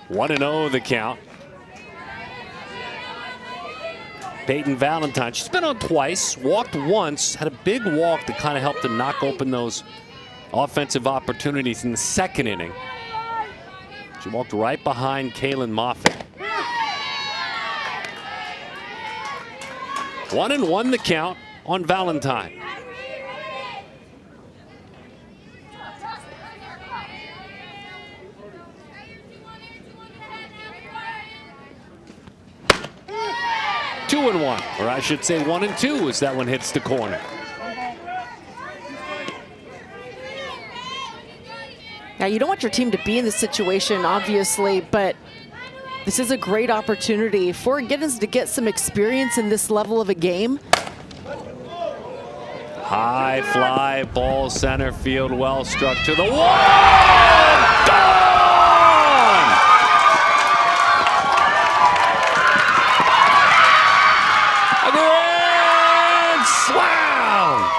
1-0 the count. Peyton Valentine, she's been on twice, walked once, had a big walk that kind of helped to knock open those offensive opportunities in the second inning. She walked right behind Kaylin Moffitt. 1-1 the count on Valentine. Two and one, or I should say 1-2 as that one hits the corner. Now, you don't want your team to be in this situation, obviously, but this is a great opportunity for Giddens to get some experience in this level of a game. High fly, ball center field, well struck to the wall. Gone! A grand slam!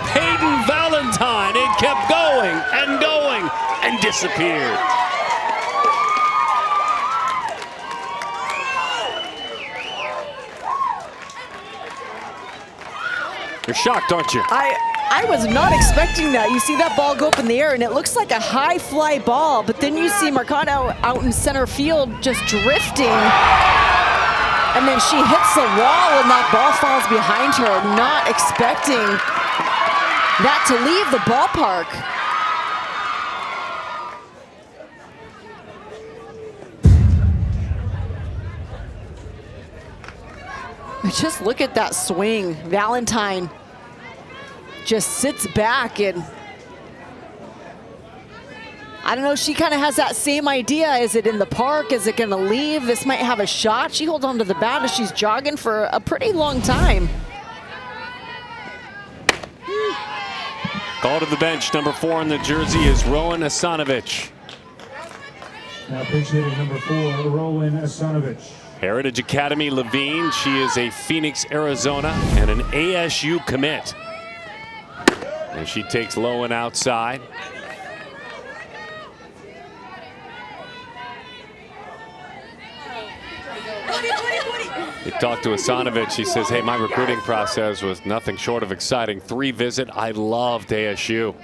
Peyton Valentine, it kept going and disappeared. You're shocked, aren't you? I was not expecting that. You see that ball go up in the air, and it looks like a high fly ball, but then you see Mercado out in center field just drifting, and then she hits the wall, and that ball falls behind her, not expecting that to leave the ballpark. Just look at that swing. Valentine just sits back, and I don't know, she kind of has that same idea. Is it in the park? Is it going to leave? This might have a shot. She holds on to the bat as she's jogging for a pretty long time. Call to the bench, number 4 in the jersey is Rowan Asanovich. Now pitch hitting number 4, Rowan Asanovich. Heritage Academy Levine. She is a Phoenix, Arizona, and an ASU commit. And she takes low and outside. You talked to Asanovich. She says, hey, my recruiting process was nothing short of exciting. 3 visit. I loved ASU.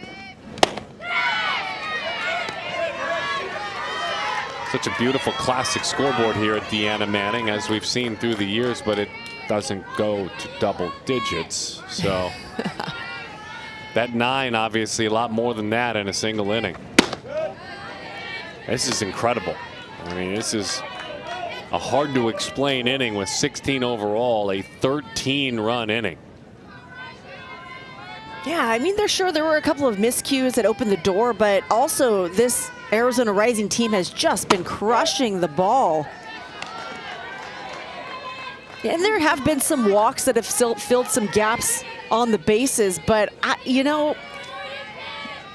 Such a beautiful classic scoreboard here at Deanna Manning, as we've seen through the years, but it doesn't go to double digits. So that 9, obviously a lot more than that in a single inning. This is incredible. I mean, this is a hard to explain inning with 16 overall, a 13-run inning. Yeah, I mean, there were a couple of miscues that opened the door, but also this Arizona Rising team has just been crushing the ball. And there have been some walks that have still filled some gaps on the bases, but you know,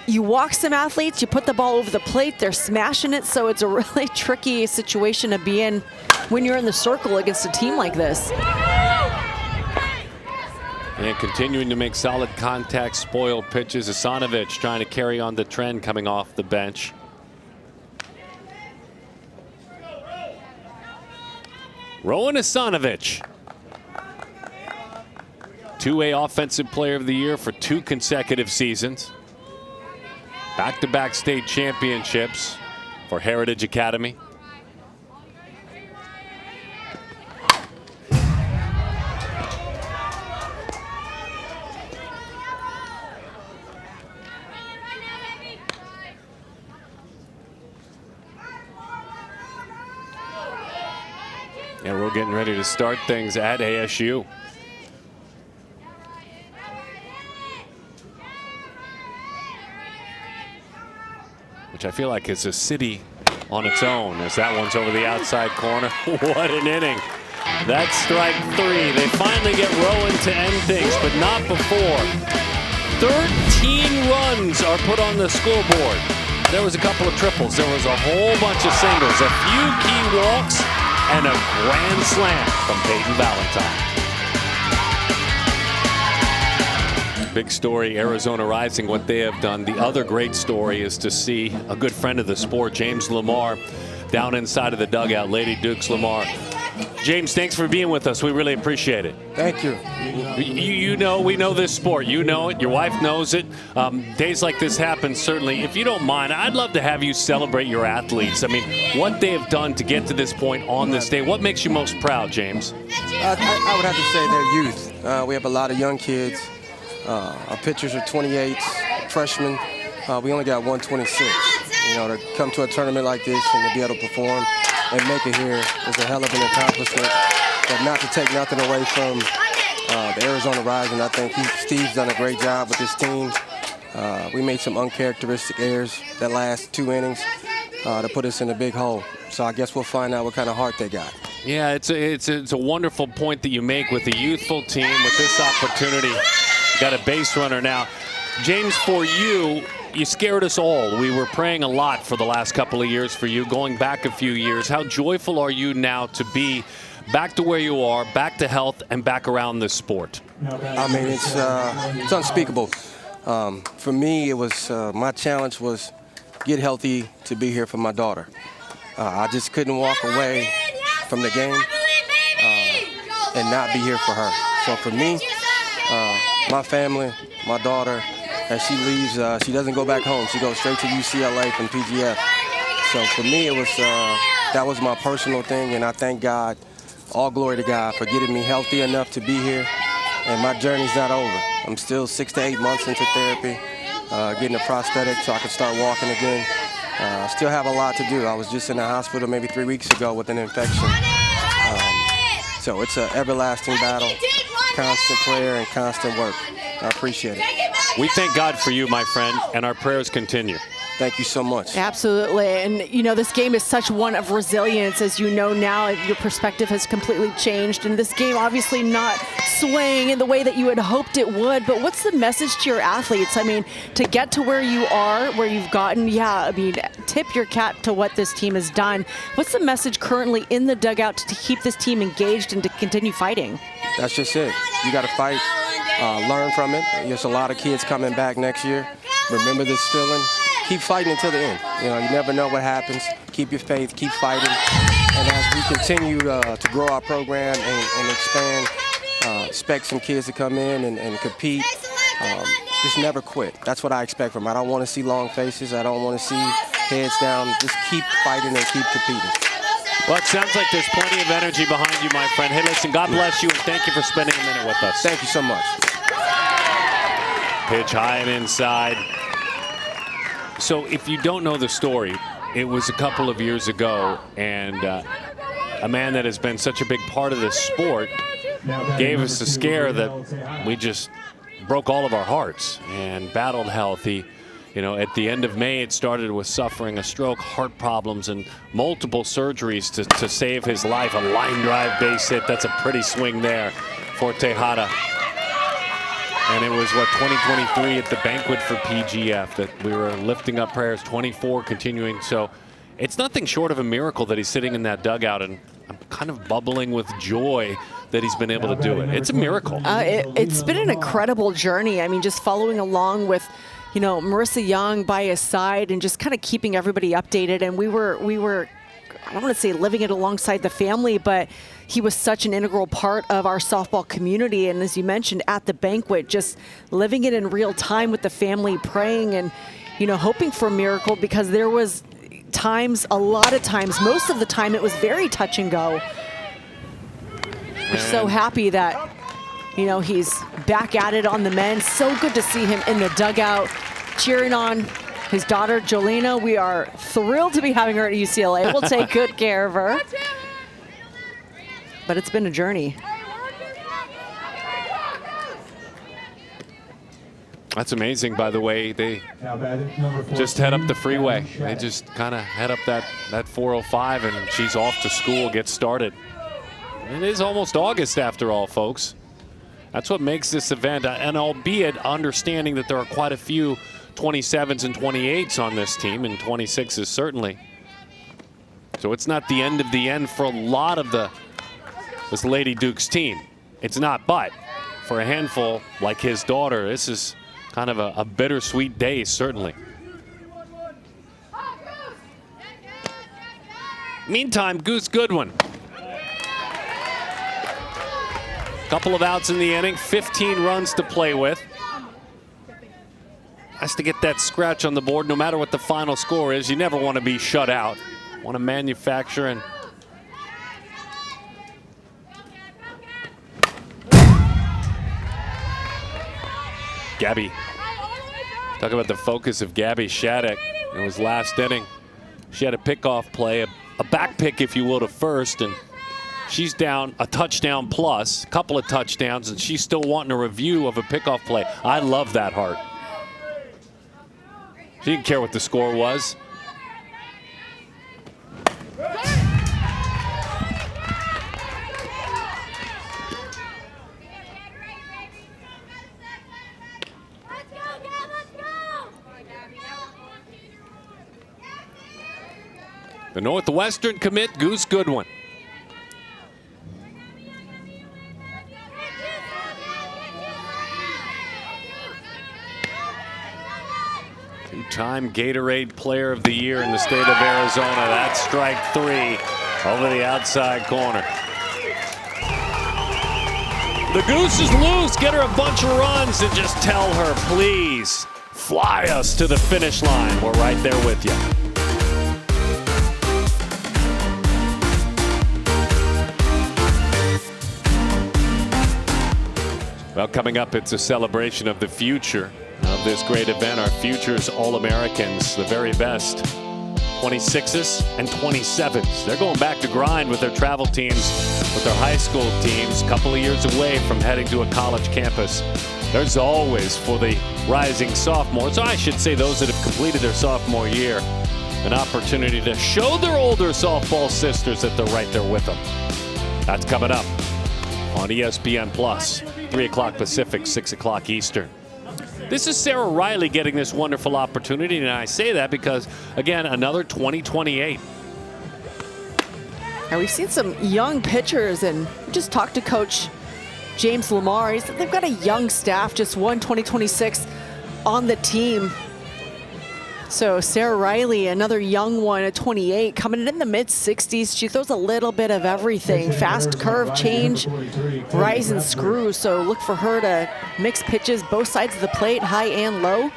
you walk some athletes, you put the ball over the plate, they're smashing it, so it's a really tricky situation to be in when you're in the circle against a team like this. And continuing to make solid contact, spoiled pitches. Asanovich trying to carry on the trend coming off the bench. Rowan Asanovich, 2A Offensive Player of the Year for 2 consecutive seasons. Back-to-back state championships for Heritage Academy. And we're getting ready to start things at ASU. Which I feel like is a city on its own, as that one's over the outside corner. What an inning. That's strike 3. They finally get Rowan to end things, but not before. 13 runs are put on the scoreboard. There was a couple of triples. There was a whole bunch of singles, a few key walks, and a grand slam from Peyton Valentine. Big story, Arizona Rising, what they have done. The other great story is to see a good friend of the sport, James Lamar, down inside of the dugout. Lady Dukes Lamar. James, thanks for being with us. We really appreciate it. Thank you. You know, we know this sport. You know it. Your wife knows it. Days like this happen, certainly. If you don't mind, I'd love to have you celebrate your athletes. I mean, what they have done to get to this point on this day. What makes you most proud, James? I would have to say their youth. We have a lot of young kids. Our pitchers are 28s, freshmen. We only got 126. You know, to come to a tournament like this and to be able to perform and make it here is a hell of an accomplishment. But not to take nothing away from the Arizona Rising. I think Steve's done a great job with this team. We made some uncharacteristic errors that last 2 innings to put us in a big hole. So I guess we'll find out what kind of heart they got. Yeah, it's a wonderful point that you make with the youthful team with this opportunity. Got a base runner now. James, for you, you scared us all. We were praying a lot for the last couple of years for you, going back a few years. How joyful are you now to be back to where you are, back to health, and back around this sport? I mean, it's unspeakable. For me, it was my challenge was get healthy to be here for my daughter. I just couldn't walk away from the game and not be here for her. So for me, my family, my daughter, as she leaves, she doesn't go back home. She goes straight to UCLA from PGF. So for me, it was that was my personal thing, and I thank God, all glory to God, for getting me healthy enough to be here. And my journey's not over. I'm still 6 to 8 months into therapy, getting a prosthetic so I can start walking again. I still have a lot to do. I was just in the hospital maybe 3 weeks ago with an infection. So it's an everlasting battle, constant prayer and constant work. I appreciate it. We thank God for you, my friend, and our prayers continue. Thank you so much. Absolutely. And, you know, this game is such one of resilience. As you know now, your perspective has completely changed. And this game obviously not swaying in the way that you had hoped it would. But what's the message to your athletes? I mean, to get to where you are, where you've gotten, tip your cap to what this team has done. What's the message currently in the dugout to keep this team engaged and to continue fighting? That's just it. You got to fight, learn from it. There's a lot of kids coming back next year. Remember this feeling. Keep fighting until the end. You know, you never know what happens. Keep your faith, keep fighting. And as we continue to grow our program and expand, expect some kids to come in and compete, just never quit. That's what I expect from them. I don't want to see long faces. I don't want to see heads down. Just keep fighting and keep competing. Well, it sounds like there's plenty of energy behind you, my friend. Hey, listen, God bless you, and thank you for spending a minute with us. Thank you so much. Pitch high and inside. So if you don't know the story, it was a couple of years ago, and a man that has been such a big part of this sport gave us a scare that we just broke all of our hearts and battled healthy. You know, at the end of May, it started with suffering a stroke, heart problems, and multiple surgeries to save his life. A line drive base hit. That's a pretty swing there for Tejada. And it was, 2023 at the banquet for PGF that we were lifting up prayers, 24 continuing. So it's nothing short of a miracle that he's sitting in that dugout, and I'm kind of bubbling with joy that he's been able to do it. It's a miracle. It's been an incredible journey. I mean, just following along with, you know, Marissa Young by his side and just kind of keeping everybody updated. And we were, I don't want to say living it alongside the family, but he was such an integral part of our softball community. And as you mentioned, at the banquet, just living it in real time with the family, praying and, you know, hoping for a miracle, because there was times, a lot of times, most of the time it was very touch and go. We're so happy that, you know, he's back at it on the men. So good to see him in the dugout cheering on his daughter, Jolena. We are thrilled to be having her at UCLA. We'll take good care of her. But it's been a journey. That's amazing, by the way. They just head up the freeway. They just kind of head up that 405, and she's off to school, gets started. It is almost August after all, folks. That's what makes this event, and albeit understanding that there are quite a few 27s and 28s on this team, and 26s certainly. So it's not the end of the end for a lot of this Lady Dukes team. It's not, but for a handful like his daughter, this is kind of a bittersweet day, certainly. Meantime, Goose Goodwin. Couple of outs in the inning, 15 runs to play with. Has to get that scratch on the board no matter what the final score is. You never want to be shut out. Want to manufacture and Gabby. Talk about the focus of Gabby Shattuck in his last inning. She had a pickoff play, a back pick, if you will, to first, and she's down a touchdown plus, a couple of touchdowns, and she's still wanting a review of a pickoff play. I love that heart. She didn't care what the score was. The Northwestern commit, Goose Goodwin. Two-time Gatorade Player of the Year in the state of Arizona. That's strike 3 over the outside corner. The Goose is loose. Get her a bunch of runs and just tell her, please, fly us to the finish line. We're right there with you. Well, coming up, it's a celebration of the future of this great event. Our futures All-Americans, the very best 26s and 27s. They're going back to grind with their travel teams, with their high school teams, a couple of years away from heading to a college campus. There's always, for the rising sophomores, I should say those that have completed their sophomore year, an opportunity to show their older softball sisters that they're right there with them. That's coming up on ESPN Plus, 3 o'clock Pacific, 6 o'clock Eastern. This is Sarah Riley getting this wonderful opportunity, and I say that because, again, another 2028. And we've seen some young pitchers, and we just talked to Coach James Lamar. He said they've got a young staff, just one 2026 on the team. So Sarah Riley, another young one at 28, coming in the mid-60s. She throws a little bit of everything. Fast curve, change, rise and screw. So look for her to mix pitches both sides of the plate, high and low.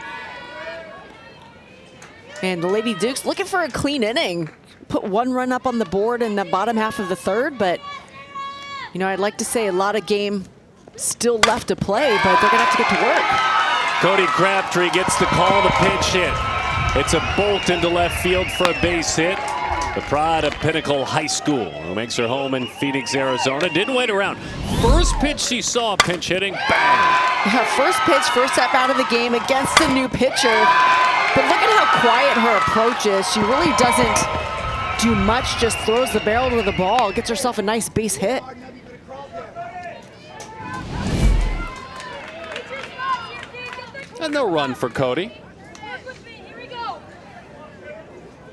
And the Lady Dukes looking for a clean inning. Put one run up on the board in the bottom half of the third, but you know, I'd like to say a lot of game still left to play, but they're gonna have to get to work. Cody Crabtree gets the call, the pitch hit. It's a bolt into left field for a base hit. The pride of Pinnacle High School, who makes her home in Phoenix, Arizona. Didn't wait around. First pitch she saw, pinch hitting, bang. Yeah, first pitch, first step out of the game against a new pitcher. But look at how quiet her approach is. She really doesn't do much, just throws the barrel to the ball, gets herself a nice base hit. And they'll run for Cody.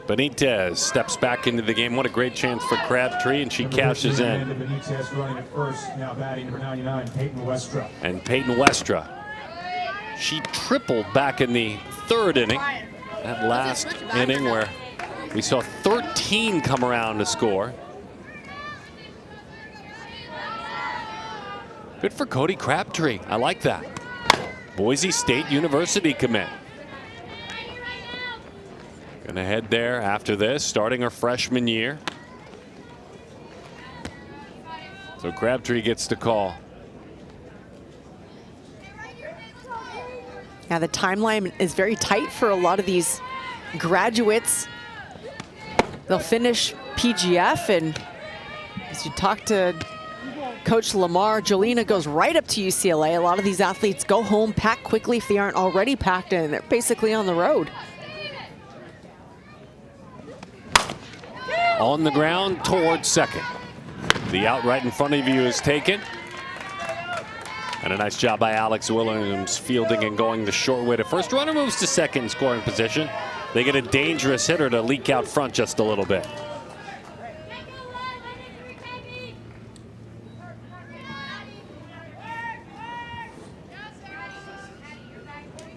Benitez steps back into the game. What a great chance for Crabtree, and she cashes in. Benitez running at first, now batting number 99, Peyton Westra. And Peyton Westra, she tripled back in the third inning. That last inning where we saw 13 come around to score. Good for Cody Crabtree. I like that. Boise State University commit. Gonna head there after this, starting her freshman year. So Crabtree gets the call. Yeah, the timeline is very tight for a lot of these graduates. They'll finish PGF, and as you talk to Coach Lamar, Jolena goes right up to UCLA. A lot of these athletes go home, pack quickly if they aren't already packed in. They're basically on the road. On the ground towards second. The out right in front of you is taken. And a nice job by Alex Williams fielding and going the short way to first. Runner moves to second in scoring position. They get a dangerous hitter to leak out front just a little bit.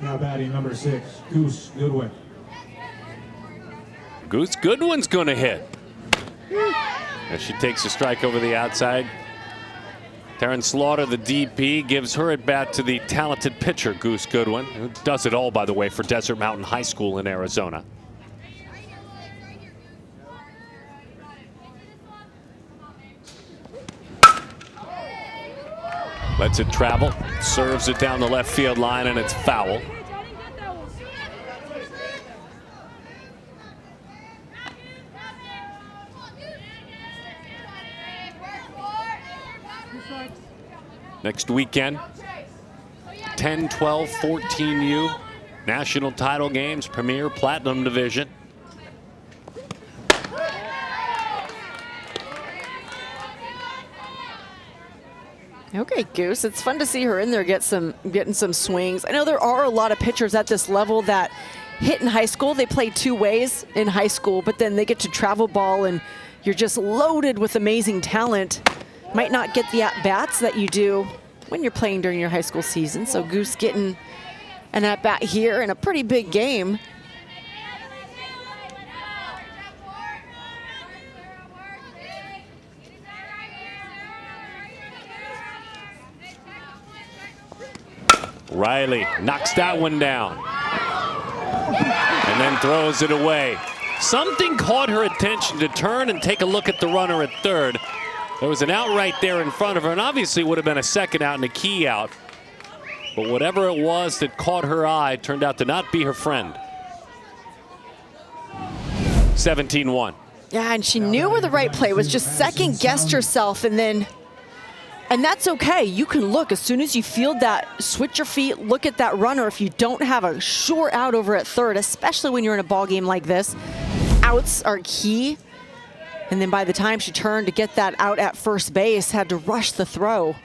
Now batting number 6, Goose Goodwin. Goose Goodwin's going to hit. As she takes a strike over the outside. Taryn Slaughter, the DP, gives her at bat to the talented pitcher, Goose Goodwin, who does it all, by the way, for Desert Mountain High School in Arizona. Lets it travel, serves it down the left field line, and it's foul. Next weekend, 10, 12, 14U, national title games, Premier Platinum Division. Okay, Goose, it's fun to see her in there getting some swings. I know there are a lot of pitchers at this level that hit in high school. They play two ways in high school, but then they get to travel ball and you're just loaded with amazing talent. Might not get the at-bats that you do when you're playing during your high school season. So Goose getting an at-bat here in a pretty big game. Riley knocks that one down and then throws it away. Something caught her attention to turn and take a look at the runner at third. There was an out right there in front of her, and obviously would have been a second out and a key out. But whatever it was that caught her eye turned out to not be her friend. 17-1. Yeah, and she knew where the right play was, just second-guessed herself, and then And that's okay. You can look as soon as you feel that, switch your feet, look at that runner. If you don't have a sure out over at third, especially when you're in a ball game like this, outs are key. And then by the time she turned to get that out at first base, had to rush the throw.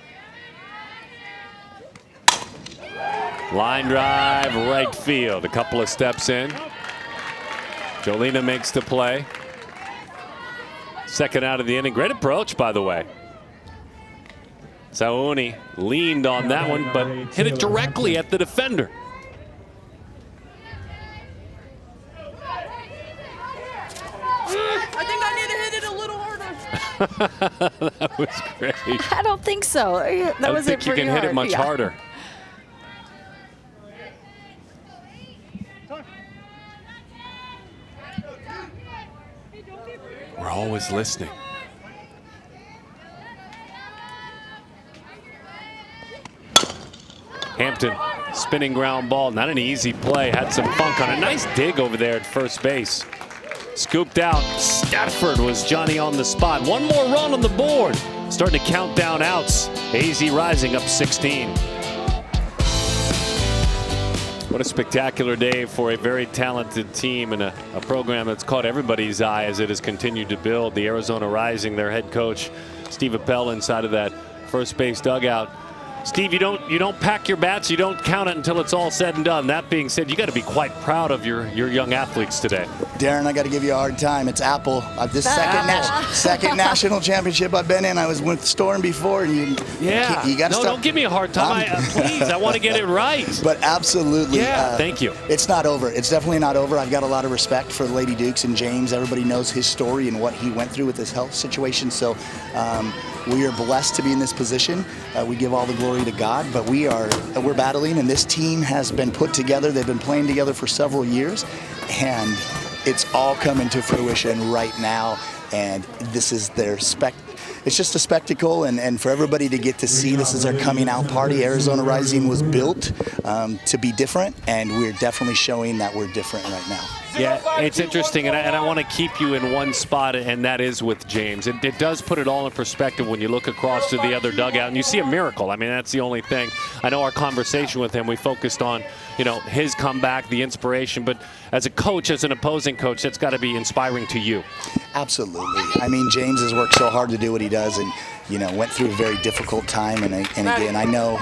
Line drive, right field. A couple of steps in. Jolina makes the play. Second out of the inning. Great approach, by the way. Sauni leaned on that one, but hit it directly at the defender. I think I need to hit it a little harder. That was great. I don't think so. That I was think you can hit it much harder. We're always listening. Hampton, spinning ground ball, not an easy play, had some funk on a nice dig over there at first base. Scooped out, Stafford was Johnny on the spot. One more run on the board. Starting to count down outs. AZ rising up 16. What a spectacular day for a very talented team and a program that's caught everybody's eye as it has continued to build. The Arizona Rising, their head coach, Steve Appel, inside of that first base dugout. Steve, you don't pack your bats, you don't count it until it's all said and done. That being said, you got to be quite proud of your young athletes today. Darren, I got to give you a hard time. It's Appel. This second national championship I've been in. I was with Storm before, and you got to stop. Don't give me a hard time. Please, I want to get it right. But absolutely. Thank you. It's not over. It's definitely not over. I've got a lot of respect for Lady Dukes and James. Everybody knows his story and what he went through with his health situation. So we are blessed to be in this position. We give all the glory to God, but we're battling, and this team has been put together. They've been playing together for several years, and it's all coming to fruition right now. And this is it's just a spectacle, and for everybody to get to see, this is our coming out party. Arizona Rising was built to be different, and we're definitely showing that we're different right now. Yeah, it's interesting, and I want to keep you in one spot, and that is with James. It does put it all in perspective when you look across to the other dugout, and you see a miracle. I mean, that's the only thing. I know our conversation with him, we focused on, his comeback, the inspiration, but as a coach, as an opposing coach, that's got to be inspiring to you. Absolutely. I mean, James has worked so hard to do what he does, and went through a very difficult time. And again, I know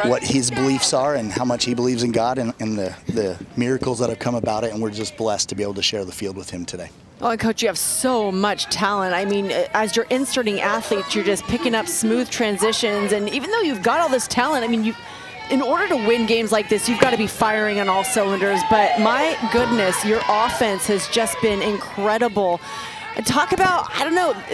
what his beliefs are and how much he believes in God and the miracles that have come about it. And we're just blessed to be able to share the field with him today. Well, Coach, you have so much talent. I mean, as you're inserting athletes, you're just picking up smooth transitions. And even though you've got all this talent, I mean, in order to win games like this, you've got to be firing on all cylinders. But my goodness, your offense has just been incredible. Talk about,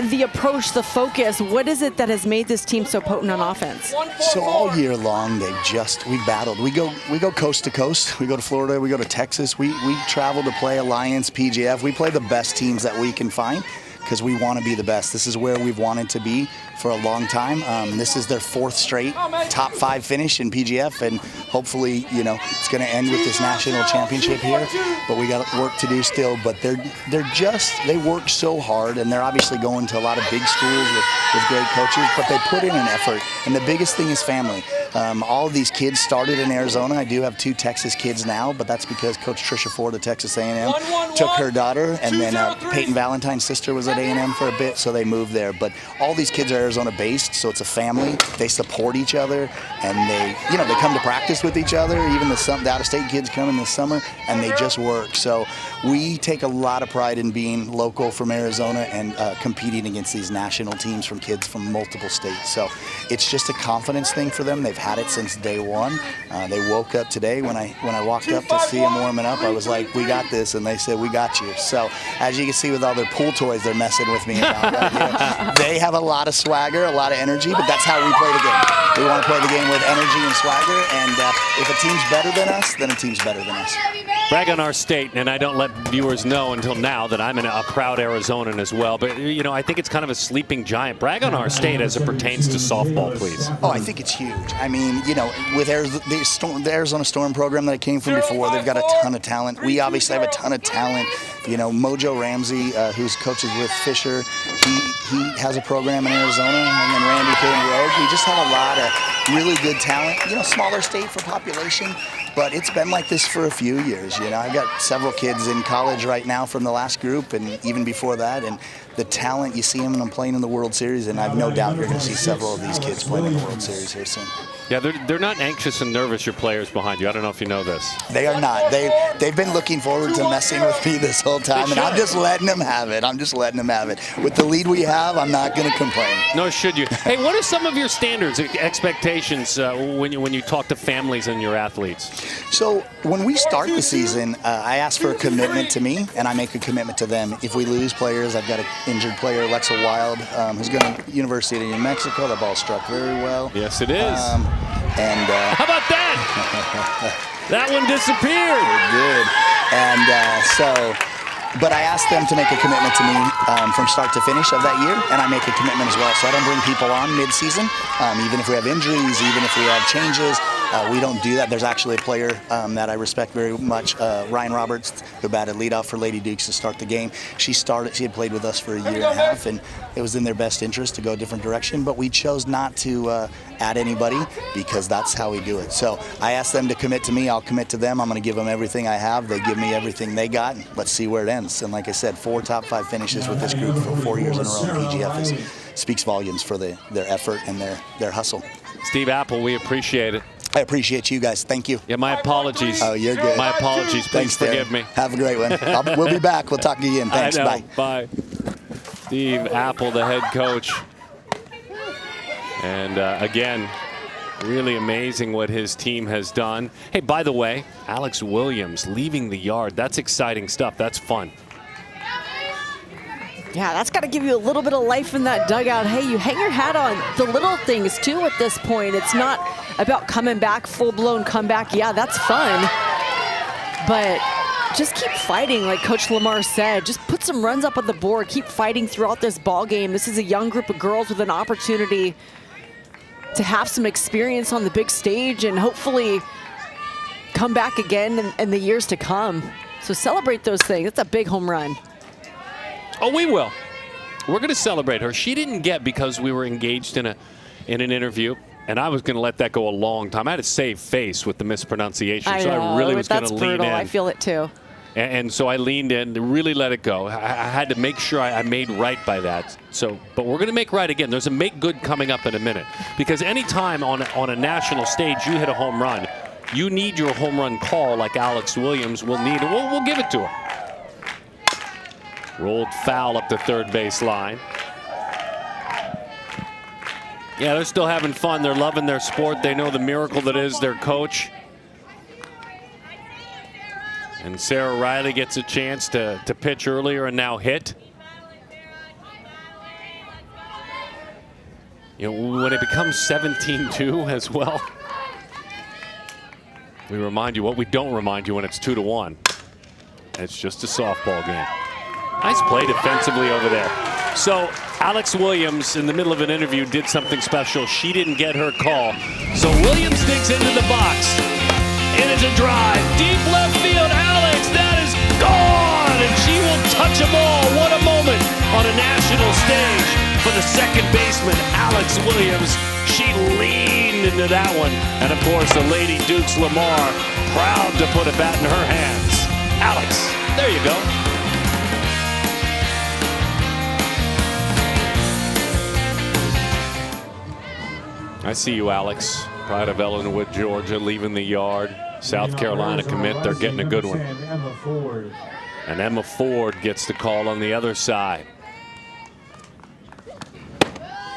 the approach, the focus. What is it that has made this team so potent on offense? So all year long, we battled. We go coast to coast. We go to Florida. We go to Texas. We travel to play Alliance, PGF. We play the best teams that we can find because we want to be the best. This is where we've wanted to be for a long time. This is their 4th straight top 5 finish in PGF, and hopefully, it's going to end with this national championship here. But we got work to do still. But they work so hard, and they're obviously going to a lot of big schools with great coaches. But they put in an effort, and the biggest thing is family. All of these kids started in Arizona. I do have 2 Texas kids now, but that's because Coach Tricia Ford of Texas A&M took her daughter, and then Peyton Valentine's sister was at A&M for a bit, so they moved there. But all these kids are Arizona based, so it's a family. They support each other, and they come to practice with each other. Even the out-of-state kids come in the summer, and they just work. So we take a lot of pride in being local from Arizona and competing against these national teams from kids from multiple states. So it's just a confidence thing for them. They've had it since day one. They woke up today when I walked up to see them warming up. I was like, "We got this," and they said, "We got you." So as you can see with all their pool toys, they're messing with me about. They have a lot of swagger, a lot of energy, but that's how we play the game. We want to play the game with energy and swagger, and if a team's better than us, then a team's better than us. Brag on our state, and I don't let viewers know until now that I'm a proud Arizonan as well. But, I think it's kind of a sleeping giant. Brag on our state as it pertains to softball, please. Oh, I think it's huge. I mean, with the Arizona Storm program that I came from before, they've got a ton of talent. We obviously have a ton of talent You know, Mojo Ramsey, who's coaches with Fisher, he has a program in Arizona, and then Randy Kane Rogue. We just have a lot of really good talent. You know, smaller state for population, but it's been like this for a few years. You know, I got several kids in college right now from the last group, and even before that, and the talent, you see them playing in the World Series, and I have no doubt you're going to see several of these kids playing in the World Series here soon. Yeah, they're not anxious and nervous, your players behind you. I don't know if you know this. They are not. They've been looking forward to messing with me this whole time, and I'm just letting them have it. I'm just letting them have it. With the lead we have, I'm not going to complain. Nor should you. Hey, what are some of your standards, expectations when you talk to families and your athletes? So when we start the season, I ask for a commitment to me, and I make a commitment to them. If we lose players, I've got an injured player, Alexa Wild, who's going to University of New Mexico. The ball struck very well. Yes, it is. How about that? That one disappeared. It did. But I asked them to make a commitment to me from start to finish of that year, and I make a commitment as well. So I don't bring people on mid-season, even if we have injuries, even if we have changes. We don't do that. There's actually a player that I respect very much, Ryan Roberts, who batted leadoff for Lady Dukes to start the game. She had played with us for a year and a half, and it was in their best interest to go a different direction, but we chose not to add anybody because that's how we do it. So I asked them to commit to me. I'll commit to them. I'm going to give them everything I have. They give me everything they got. Let's see where it ends. And like I said, 4 top 5 finishes with this group for 4 years in a row. PGF speaks volumes for their effort and their hustle. Steve Appel, we appreciate it. I appreciate you guys. Thank you. Yeah, my apologies. Oh, you're good. My apologies. Please forgive me. Have a great one. We'll be back. We'll talk again. Thanks. I know. Bye. Bye. Steve Appel, the head coach. And again, really amazing what his team has done. Hey, by the way, Alex Williams leaving the yard. That's exciting stuff. That's fun. Yeah, that's got to give you a little bit of life in that dugout. Hey, you hang your hat on the little things, too, at this point. It's not about coming back, full-blown comeback. Yeah, that's fun. But just keep fighting, like Coach Lamar said. Just put some runs up on the board. Keep fighting throughout this ball game. This is a young group of girls with an opportunity to have some experience on the big stage and hopefully come back again in the years to come. So celebrate those things. That's a big home run. Oh, we will. We're going to celebrate her. She didn't get because we were engaged in an interview, and I was going to let that go a long time. I had to save face with the mispronunciation, so I really was going to lean in. I feel it too. And so I leaned in to really let it go. I had to make sure I made right by that. But we're going to make right again. There's a make good coming up in a minute, because anytime on a national stage you hit a home run, you need your home run call like Alex Williams will need. We'll give it to her. Rolled foul up the third base line. Yeah, they're still having fun. They're loving their sport. They know the miracle that is their coach. And Sarah Riley gets a chance to pitch earlier and now hit. You know, when it becomes 17-2 as well, we remind you what we don't remind you when it's 2-1. It's just a softball game. Nice play defensively over there. So Alex Williams, in the middle of an interview, did something special. She didn't get her call. So Williams digs into the box. It is a drive. Deep left field. Alex, that is gone. And she will touch them all. What a moment on a national stage for the second baseman, Alex Williams. She leaned into that one. And, of course, the Lady Dukes Lamar, proud to put a bat in her hands. Alex, there you go. I see you, Alex. Pride of Ellenwood, Georgia, leaving the yard. South Carolina commit. They're getting a good one. And Emma Ford gets the call on the other side.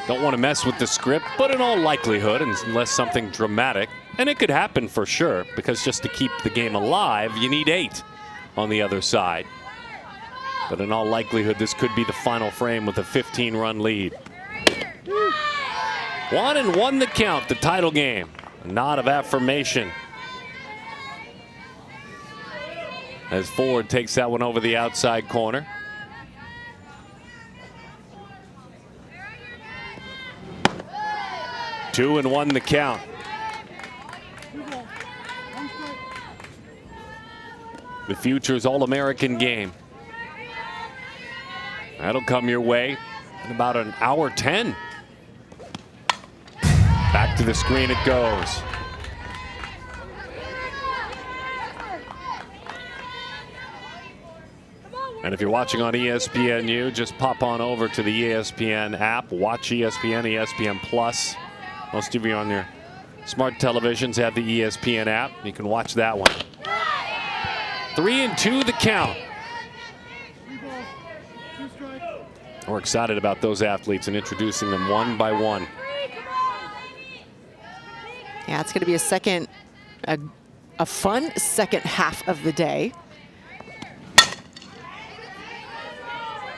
Don't want to mess with the script, but in all likelihood, unless something dramatic, and it could happen for sure, because just to keep the game alive, you need 8 on the other side. But in all likelihood, this could be the final frame with a 15-run lead. 1-1 the count, the title game. A nod of affirmation as Ford takes that one over the outside corner. Two and 1 the count. The future's All-American game. That'll come your way in about an hour 10. Back to the screen it goes. And if you're watching on ESPNU, just pop on over to the ESPN app. Watch ESPN, ESPN Plus. Most of you on your smart televisions have the ESPN app. You can watch that one. 3-2 the count. We're excited about those athletes and introducing them one by one. Yeah, it's going to be a fun second half of the day.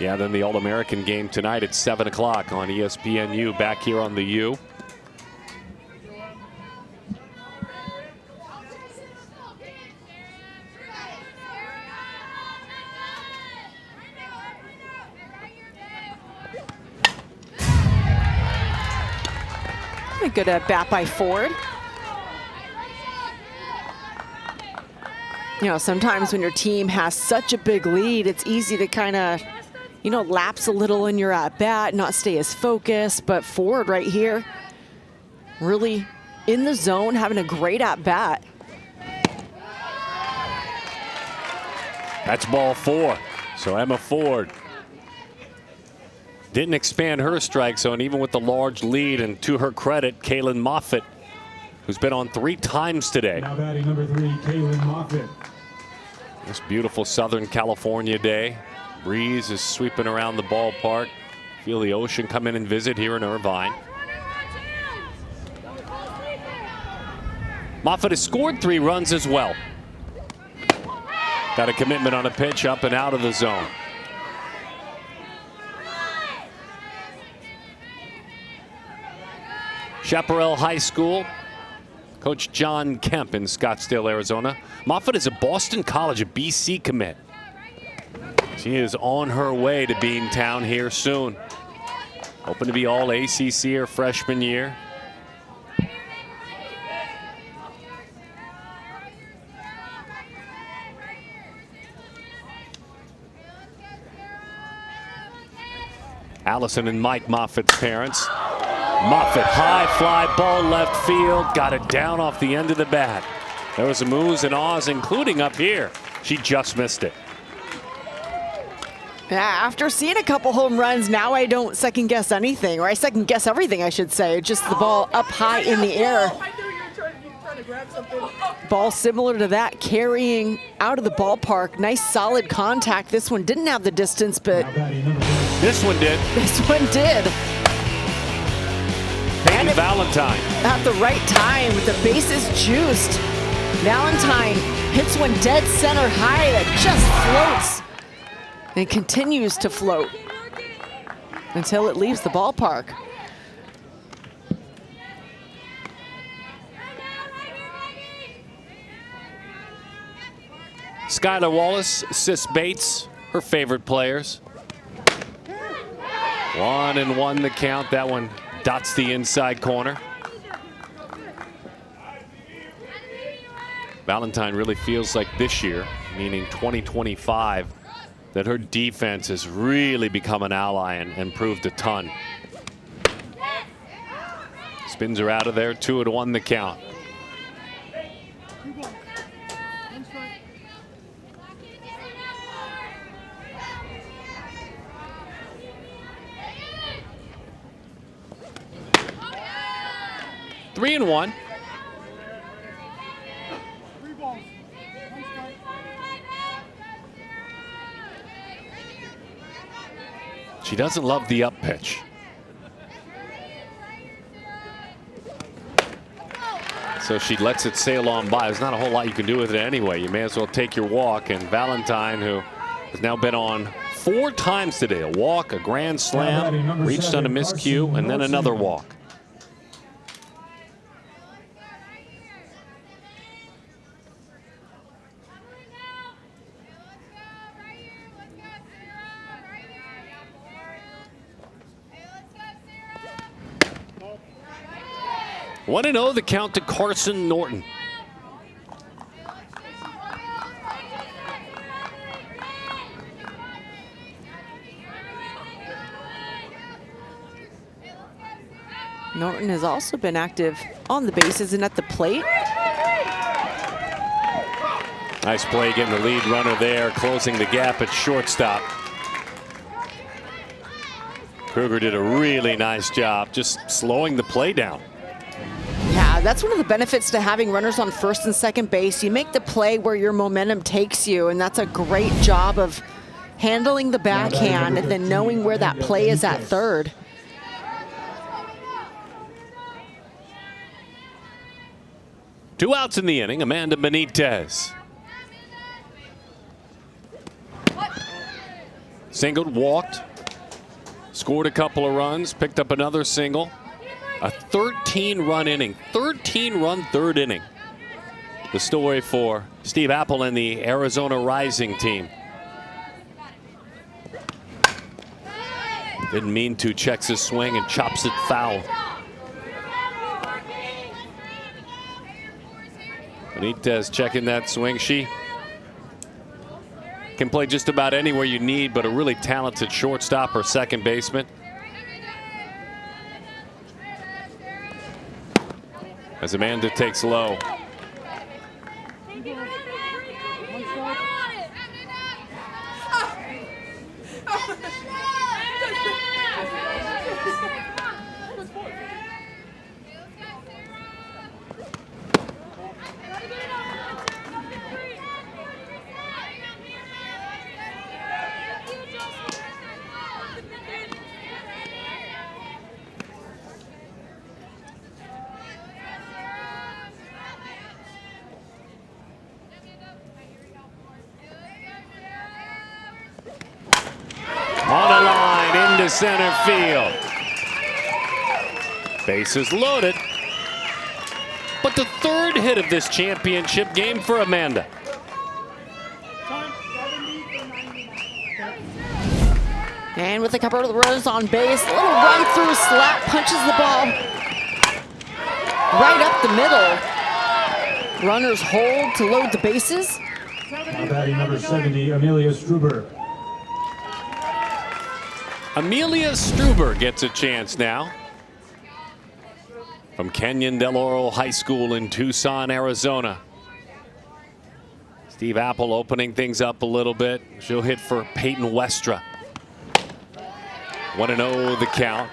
Yeah, then the All-American game tonight at 7 o'clock on ESPNU, back here on the U. A good bat by Ford. You know, sometimes when your team has such a big lead, it's easy to kind of, you know, lapse a little in your at-bat, not stay as focused. But Ford right here, really in the zone, having a great at-bat. That's ball 4. So Emma Ford didn't expand her strike zone even with the large lead. And to her credit, Kaylin Moffitt, who's been on 3 times today. Now batting number 3, Kaylin Moffitt. This beautiful Southern California day. Breeze is sweeping around the ballpark. Feel the ocean come in and visit here in Irvine. Moffitt has scored 3 runs as well. Got a commitment on a pitch up and out of the zone. Chaparral High School. Coach John Kemp in Scottsdale, Arizona. Moffitt is a Boston College, a BC commit. She is on her way to Beantown here soon. Hoping to be all ACC her freshman year. Allison and Mike Moffitt's parents. Moffitt, high fly ball left field, got it down off the end of the bat. There was some oohs and ahs, including up here. She just missed it. Yeah, after seeing a couple home runs, now I don't second guess anything, or I second guess everything, I should say. Just the ball up high in the air. Ball similar to that, carrying out of the ballpark. Nice solid contact. This one didn't have the distance, but this one did. This one did. And Valentine. At the right time with the bases juiced. Valentine hits one dead center high that just floats and continues to float until it leaves the ballpark. Skylar Wallace, Sis Bates, her favorite players. 1-1 the count. That one dots the inside corner. Valentine really feels like this year, meaning 2025, that her defense has really become an ally and improved a ton. Spins her out of there, 2-1 the count. Three and one. She doesn't love the up pitch. So she lets it sail on by. There's not a whole lot you can do with it anyway. You may as well take your walk. And Valentine, who has now been on 4 times today, a walk, a grand slam, reached on a miscue, and then another walk. One and 0 the count to Carson Norton. Norton has also been active on the bases and at the plate. Nice play getting the lead runner there, closing the gap at shortstop. Kruger did a really nice job just slowing the play down. Yeah, that's one of the benefits to having runners on first and second base. You make the play where your momentum takes you, and that's a great job of handling the backhand and then knowing where that play is at third. Two outs in the inning, Amanda Benitez. Singled, walked, scored a couple of runs, picked up another single. A 13-run inning, 13-run third inning. The story for Steve Appel and the Arizona Rising team. Didn't mean to, checks his swing and chops it foul. Benitez checking that swing. She can play just about anywhere you need, but a really talented shortstop or second baseman. As Amanda takes low. On the line into center field. Bases loaded. But the third hit of this championship game for Amanda. And with a couple of runners on base, a little run through slap, punches the ball right up the middle. Runners hold to load the bases. Now batting number 70, Amelia Struber. Amelia Struber gets a chance now. From Kenyon Del Oro High School in Tucson, Arizona. Steve Appel opening things up a little bit. She'll hit for Peyton Westra. 1-0 the count.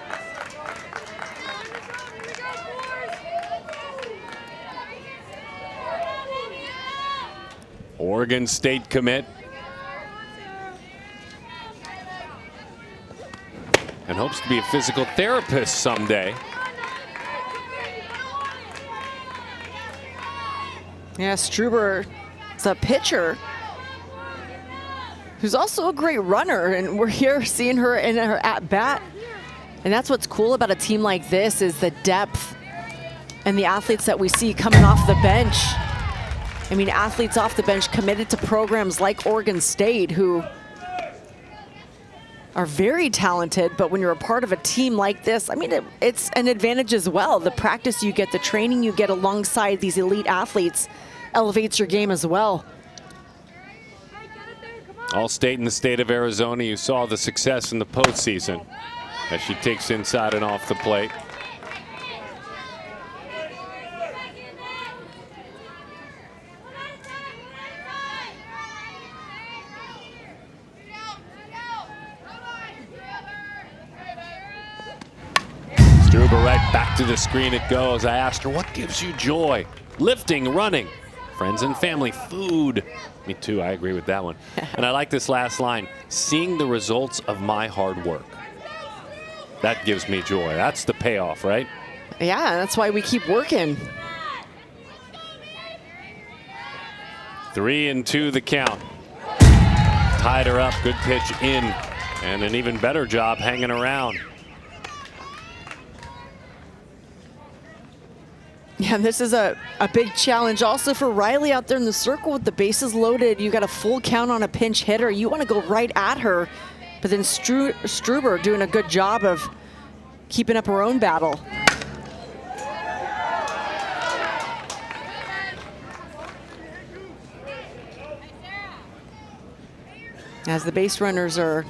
Oregon State commit. And hopes to be a physical therapist someday. Yeah, Struber is a pitcher who's also a great runner, and we're here seeing her in her at-bat. And that's what's cool about a team like this is the depth and the athletes that we see coming off the bench. I mean, athletes off the bench committed to programs like Oregon State who are very talented, but when you're a part of a team like this, I mean, it's an advantage as well. The practice you get, the training you get alongside these elite athletes elevates your game as well. All-State in the state of Arizona. You saw the success in the postseason as she takes inside and off the plate. Struber right back to the screen it goes. I asked her, what gives you joy? Lifting, running, friends and family, food. Me too, I agree with that one. And I like this last line, seeing the results of my hard work. That gives me joy. That's the payoff, right? Yeah, that's why we keep working. 3-2 the count. Tied her up, good pitch in, and an even better job hanging around. Yeah, this is a big challenge also for Riley out there in the circle with the bases loaded. You got a full count on a pinch hitter. You want to go right at her, but then Struber doing a good job of keeping up her own battle. As the base runners are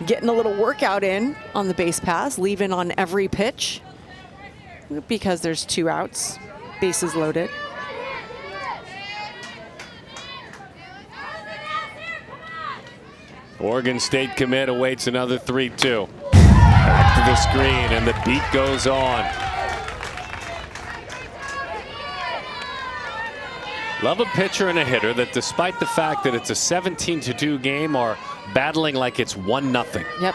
getting a little workout in on the base pass, leaving on every pitch. because there's 2 outs, bases loaded. Oregon State commit awaits another 3-2. Back to the screen, and the beat goes on. Love a pitcher and a hitter that, despite the fact that it's a 17-2 game, are battling like it's 1-0. Yep.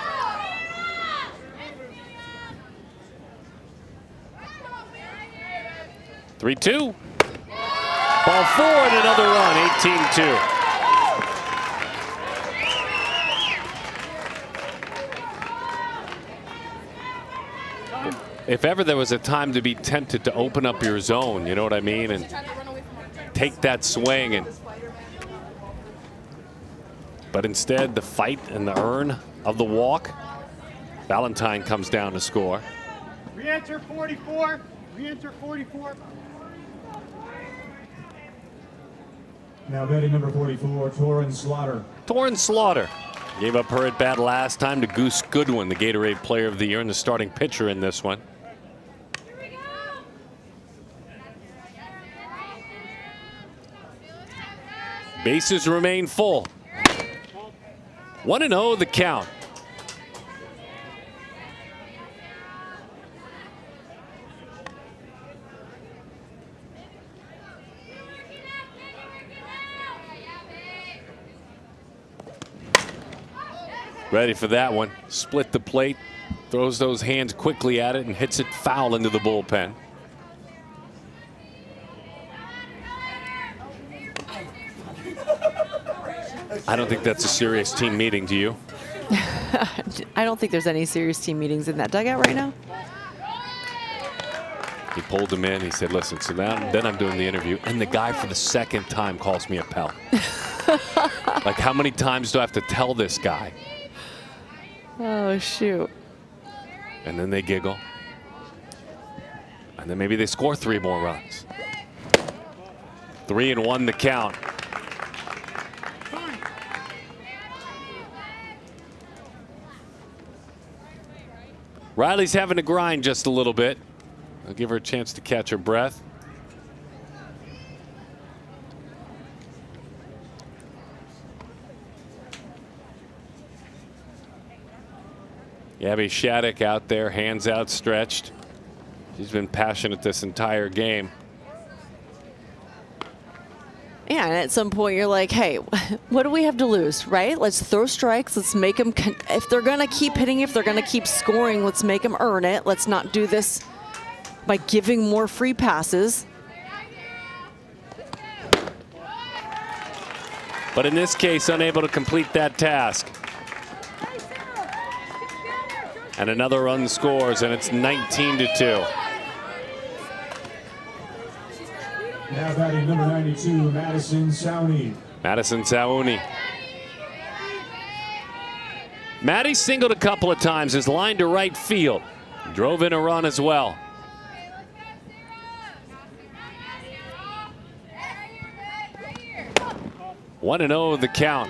Three-two. Ball 4 and another run. 18-2. If ever there was a time to be tempted to open up your zone, you know what I mean, and take that swing, but instead the fight and the earn of the walk. Valentine comes down to score. Re-enter 44. Re-enter 44. Now batting number 44, Torrin Slaughter. Torrin Slaughter gave up her at bat last time to Goose Goodwin, the Gatorade Player of the Year and the starting pitcher in this one. Bases remain full. 1-0 the count. Ready for that one. Split the plate, throws those hands quickly at it and hits it foul into the bullpen. I don't think that's a serious team meeting, do you? I don't think there's any serious team meetings in that dugout right now. He pulled him in. He said, listen, so then I'm doing the interview, and the guy for the second time calls me Appel. Like, how many times do I have to tell this guy? Oh, shoot. And then they giggle. And then maybe they score 3 more runs. 3-1 the count. Riley's having to grind just a little bit. I'll give her a chance to catch her breath. Gabby Shattuck out there, hands outstretched. She's been passionate this entire game. Yeah, and at some point you're like, hey, what do we have to lose, right? Let's throw strikes. Let's make them, if they're going to keep hitting, if they're going to keep scoring, let's make them earn it. Let's not do this by giving more free passes. But in this case, unable to complete that task. And another run scores, and it's 19-2. Now batting number 92, Madison Sauni. Madison Sauni. Maddie singled a couple of times, his line to right field. Drove in a run as well. One and 0 the count.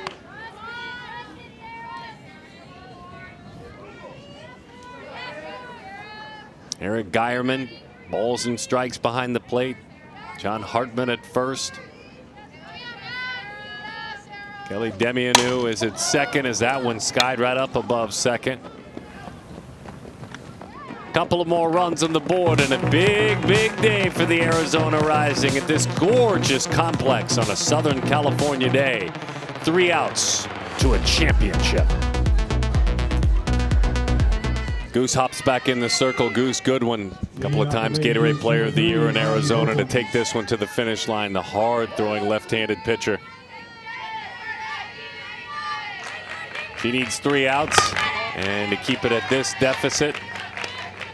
Eric Geierman, balls and strikes behind the plate. John Hartman at first. Kelly Demianu is at second as that one skied right up above second. Couple of more runs on the board and a big, big day for the Arizona Rising at this gorgeous complex on a Southern California day. 3 outs to a championship. Goose hops back in the circle. Goose Goodwin, a couple of times Gatorade Player of the Year in Arizona, to take this one to the finish line. The hard-throwing left-handed pitcher. She needs 3 outs and to keep it at this deficit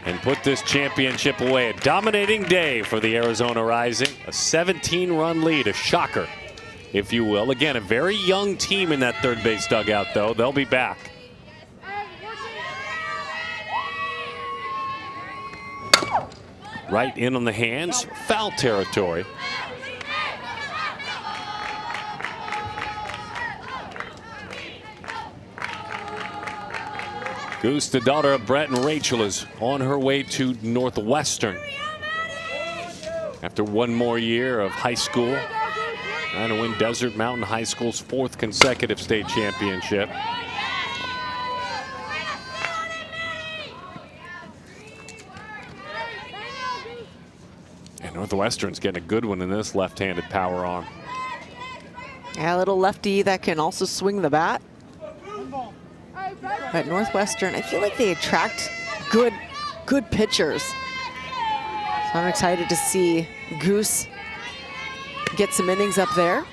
and put this championship away. A dominating day for the Arizona Rising. A 17-run lead, a shocker, if you will. Again, a very young team in that third base dugout, though. They'll be back. Right in on the hands, foul territory. Goose, the daughter of Brett and Rachel, is on her way to Northwestern after one more year of high school, trying to win Desert Mountain High School's 4th consecutive state championship. And Northwestern's getting a good one in this left-handed power arm. Yeah, a little lefty that can also swing the bat. But Northwestern, I feel like they attract good pitchers. So I'm excited to see Goose get some innings up there.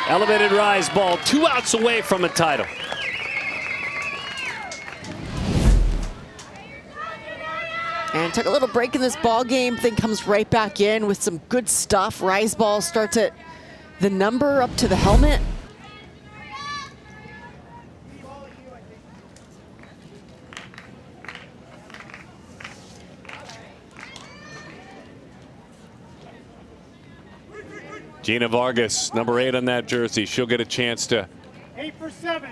Elevated rise ball, 2 outs away from a title. And took a little break in this ball game, then comes right back in with some good stuff. Rise ball starts at the number up to the helmet. Gina Vargas, number 8 on that jersey. She'll get a chance to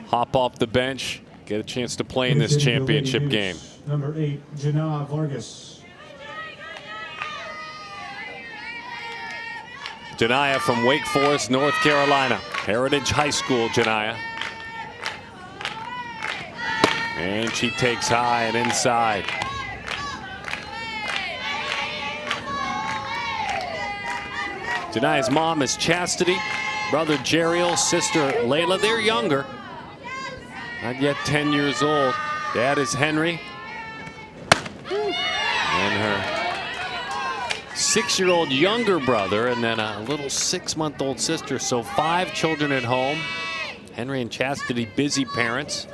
hop off the bench, get a chance to play in this championship game. Number 8, Gina Vargas. Janaya from Wake Forest, North Carolina. Heritage High School, Janaya. And she takes high and inside. Janaya's mom is Chastity, brother Jeriel, sister Layla. They're younger, not yet 10 years old. Dad is Henry. And her 6-year-old younger brother, and then a little 6-month-old sister. So 5 children at home. Henry and Chastity, busy parents.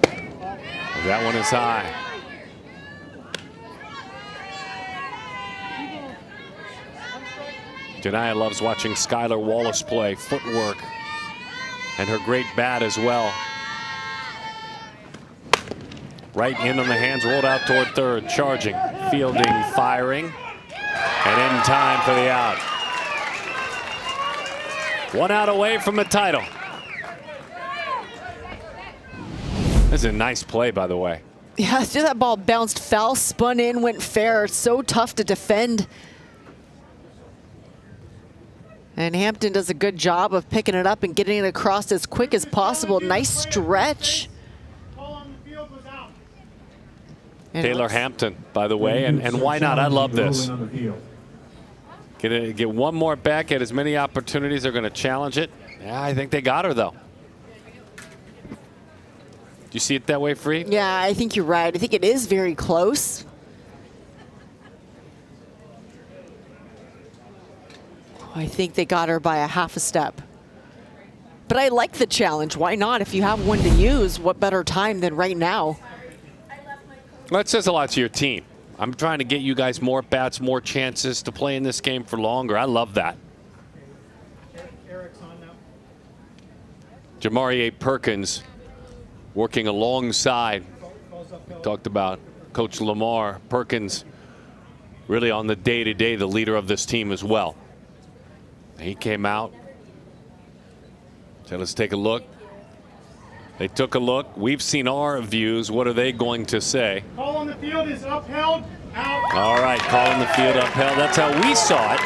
That one is high. Janaya loves watching Skylar Wallace play. Footwork and her great bat as well. Right in on the hands, rolled out toward third. Charging, fielding, firing, and in time for the out. 1 out away from the title. This is a nice play, by the way. Yeah, see that ball bounced foul, spun in, went fair. So tough to defend. And Hampton does a good job of picking it up and getting it across as quick as possible. Nice stretch. Taylor Hampton, by the way, and why not? I love this. Get one more back, get as many opportunities. They're going to challenge it. Yeah, I think they got her, though. Do you see it that way, Free? Yeah, I think you're right. I think it is very close. I think they got her by a half a step. But I like the challenge. Why not? If you have one to use, what better time than right now? Well, that says a lot to your team. I'm trying to get you guys more bats, more chances to play in this game for longer. I love that. Jamarie Perkins working alongside. We talked about Coach Lamar. Perkins really on the day-to-day, the leader of this team as well. He came out, said, let's take a look. They took a look. We've seen our views. What are they going to say? Call on the field is upheld. Out. All right, call on the field upheld. That's how we saw it.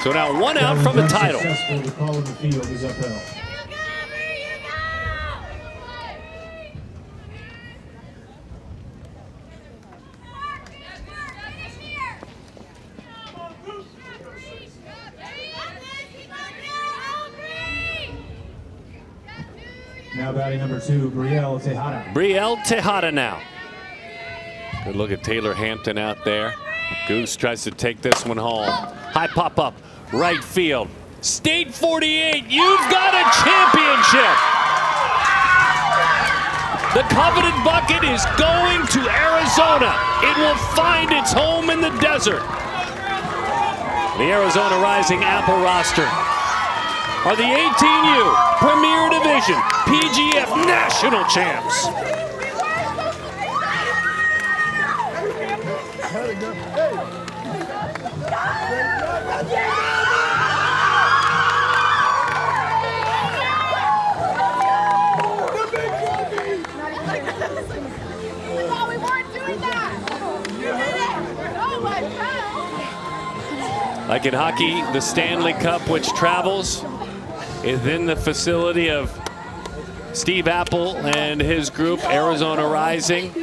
So now 1 out from the title. The call on the field is upheld. Now batting number 2, Brielle Tejada. Brielle Tejada now. Good look at Taylor Hampton out there. Goose tries to take this one home. High pop up, right field. State 48, you've got a championship. The coveted bucket is going to Arizona. It will find its home in the desert. The Arizona Rising Appel roster are the 18U Premier Division PGF National Champs. Like in hockey, the Stanley Cup, which travels, is in the facility of Steve Appel and his group, Arizona Rising.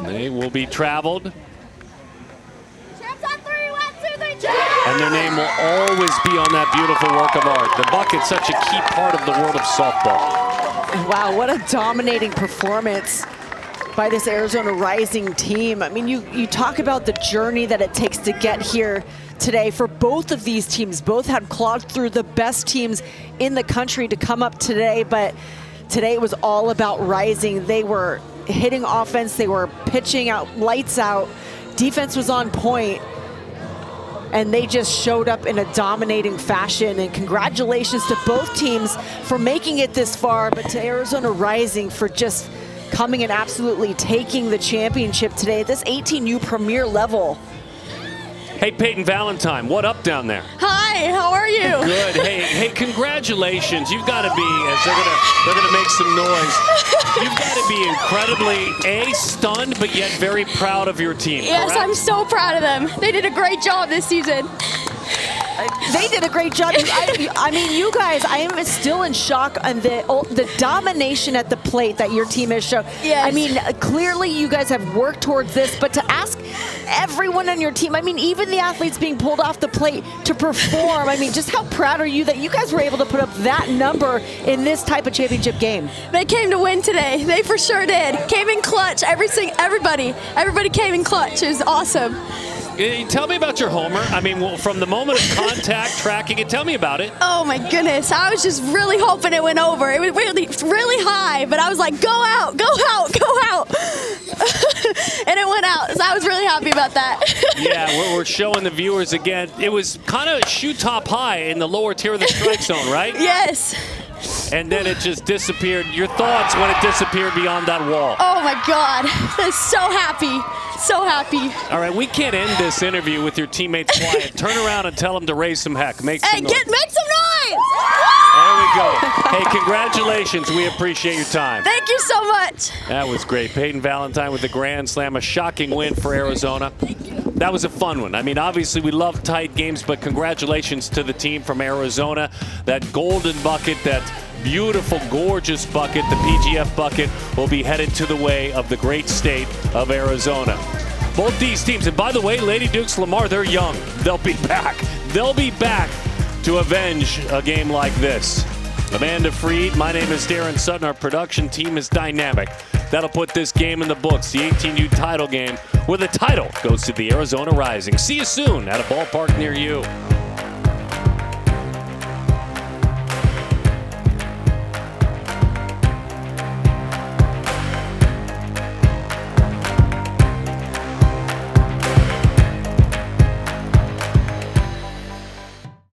They will be traveled. And their name will always be on that beautiful work of art. The bucket's such a key part of the world of softball. Wow, what a dominating performance by this Arizona Rising team. I mean, you talk about the journey that it takes to get here today for both of these teams. Both had clawed through the best teams in the country to come up today, but today it was all about Rising. They were hitting offense, they were pitching out, lights out, defense was on point, and they just showed up in a dominating fashion. And congratulations to both teams for making it this far, but to Arizona Rising for just coming and absolutely taking the championship today at this 18U Premier level. Hey, Peyton Valentine, what up down there? Hi, how are you? Good. Hey, congratulations. You've got to be, as they're gonna make some noise. You've got to be incredibly stunned, but yet very proud of your team. Yes, correct? I'm so proud of them. They did a great job this season. They did a great job. I mean, you guys, I am still in shock on the domination at the plate that your team has shown. Yes. I mean, clearly you guys have worked towards this, but to ask everyone on your team, I mean, even the athletes being pulled off the plate to perform, I mean, just how proud are you that you guys were able to put up that number in this type of championship game? They came to win today. They for sure did. Came in clutch. Everybody came in clutch. It was awesome. Tell me about your homer. I mean, from the moment of contact, tracking it, tell me about it. Oh my goodness, I was just really hoping it went over. It was really high, but I was like, go out, go out, go out. And it went out, so I was really happy about that. Yeah, we're showing the viewers again. It was kind of shoe top high in the lower tier of the strike zone, right? Yes. And then it just disappeared. Your thoughts when it disappeared beyond that wall? Oh my God, I'm so happy. So happy. All right, we can't end this interview with your teammates quiet. Turn around and tell them to raise some heck. Make some noise. Make some noise! There we go. Hey, congratulations. We appreciate your time. Thank you so much. That was great. Peyton Valentine with the Grand Slam. A shocking win for Arizona. That was a fun one. I mean, obviously, we love tight games, but congratulations to the team from Arizona. That golden bucket, that beautiful, gorgeous bucket, the PGF bucket, will be headed to the way of the great state of Arizona. Both these teams, and by the way, Lady Dukes, Lamar, they're young. They'll be back. They'll be back to avenge a game like this. Amanda Freed, my name is Darren Sutton. Our production team is dynamic. That'll put this game in the books, the 18U title game, where the title goes to the Arizona Rising. See you soon at a ballpark near you.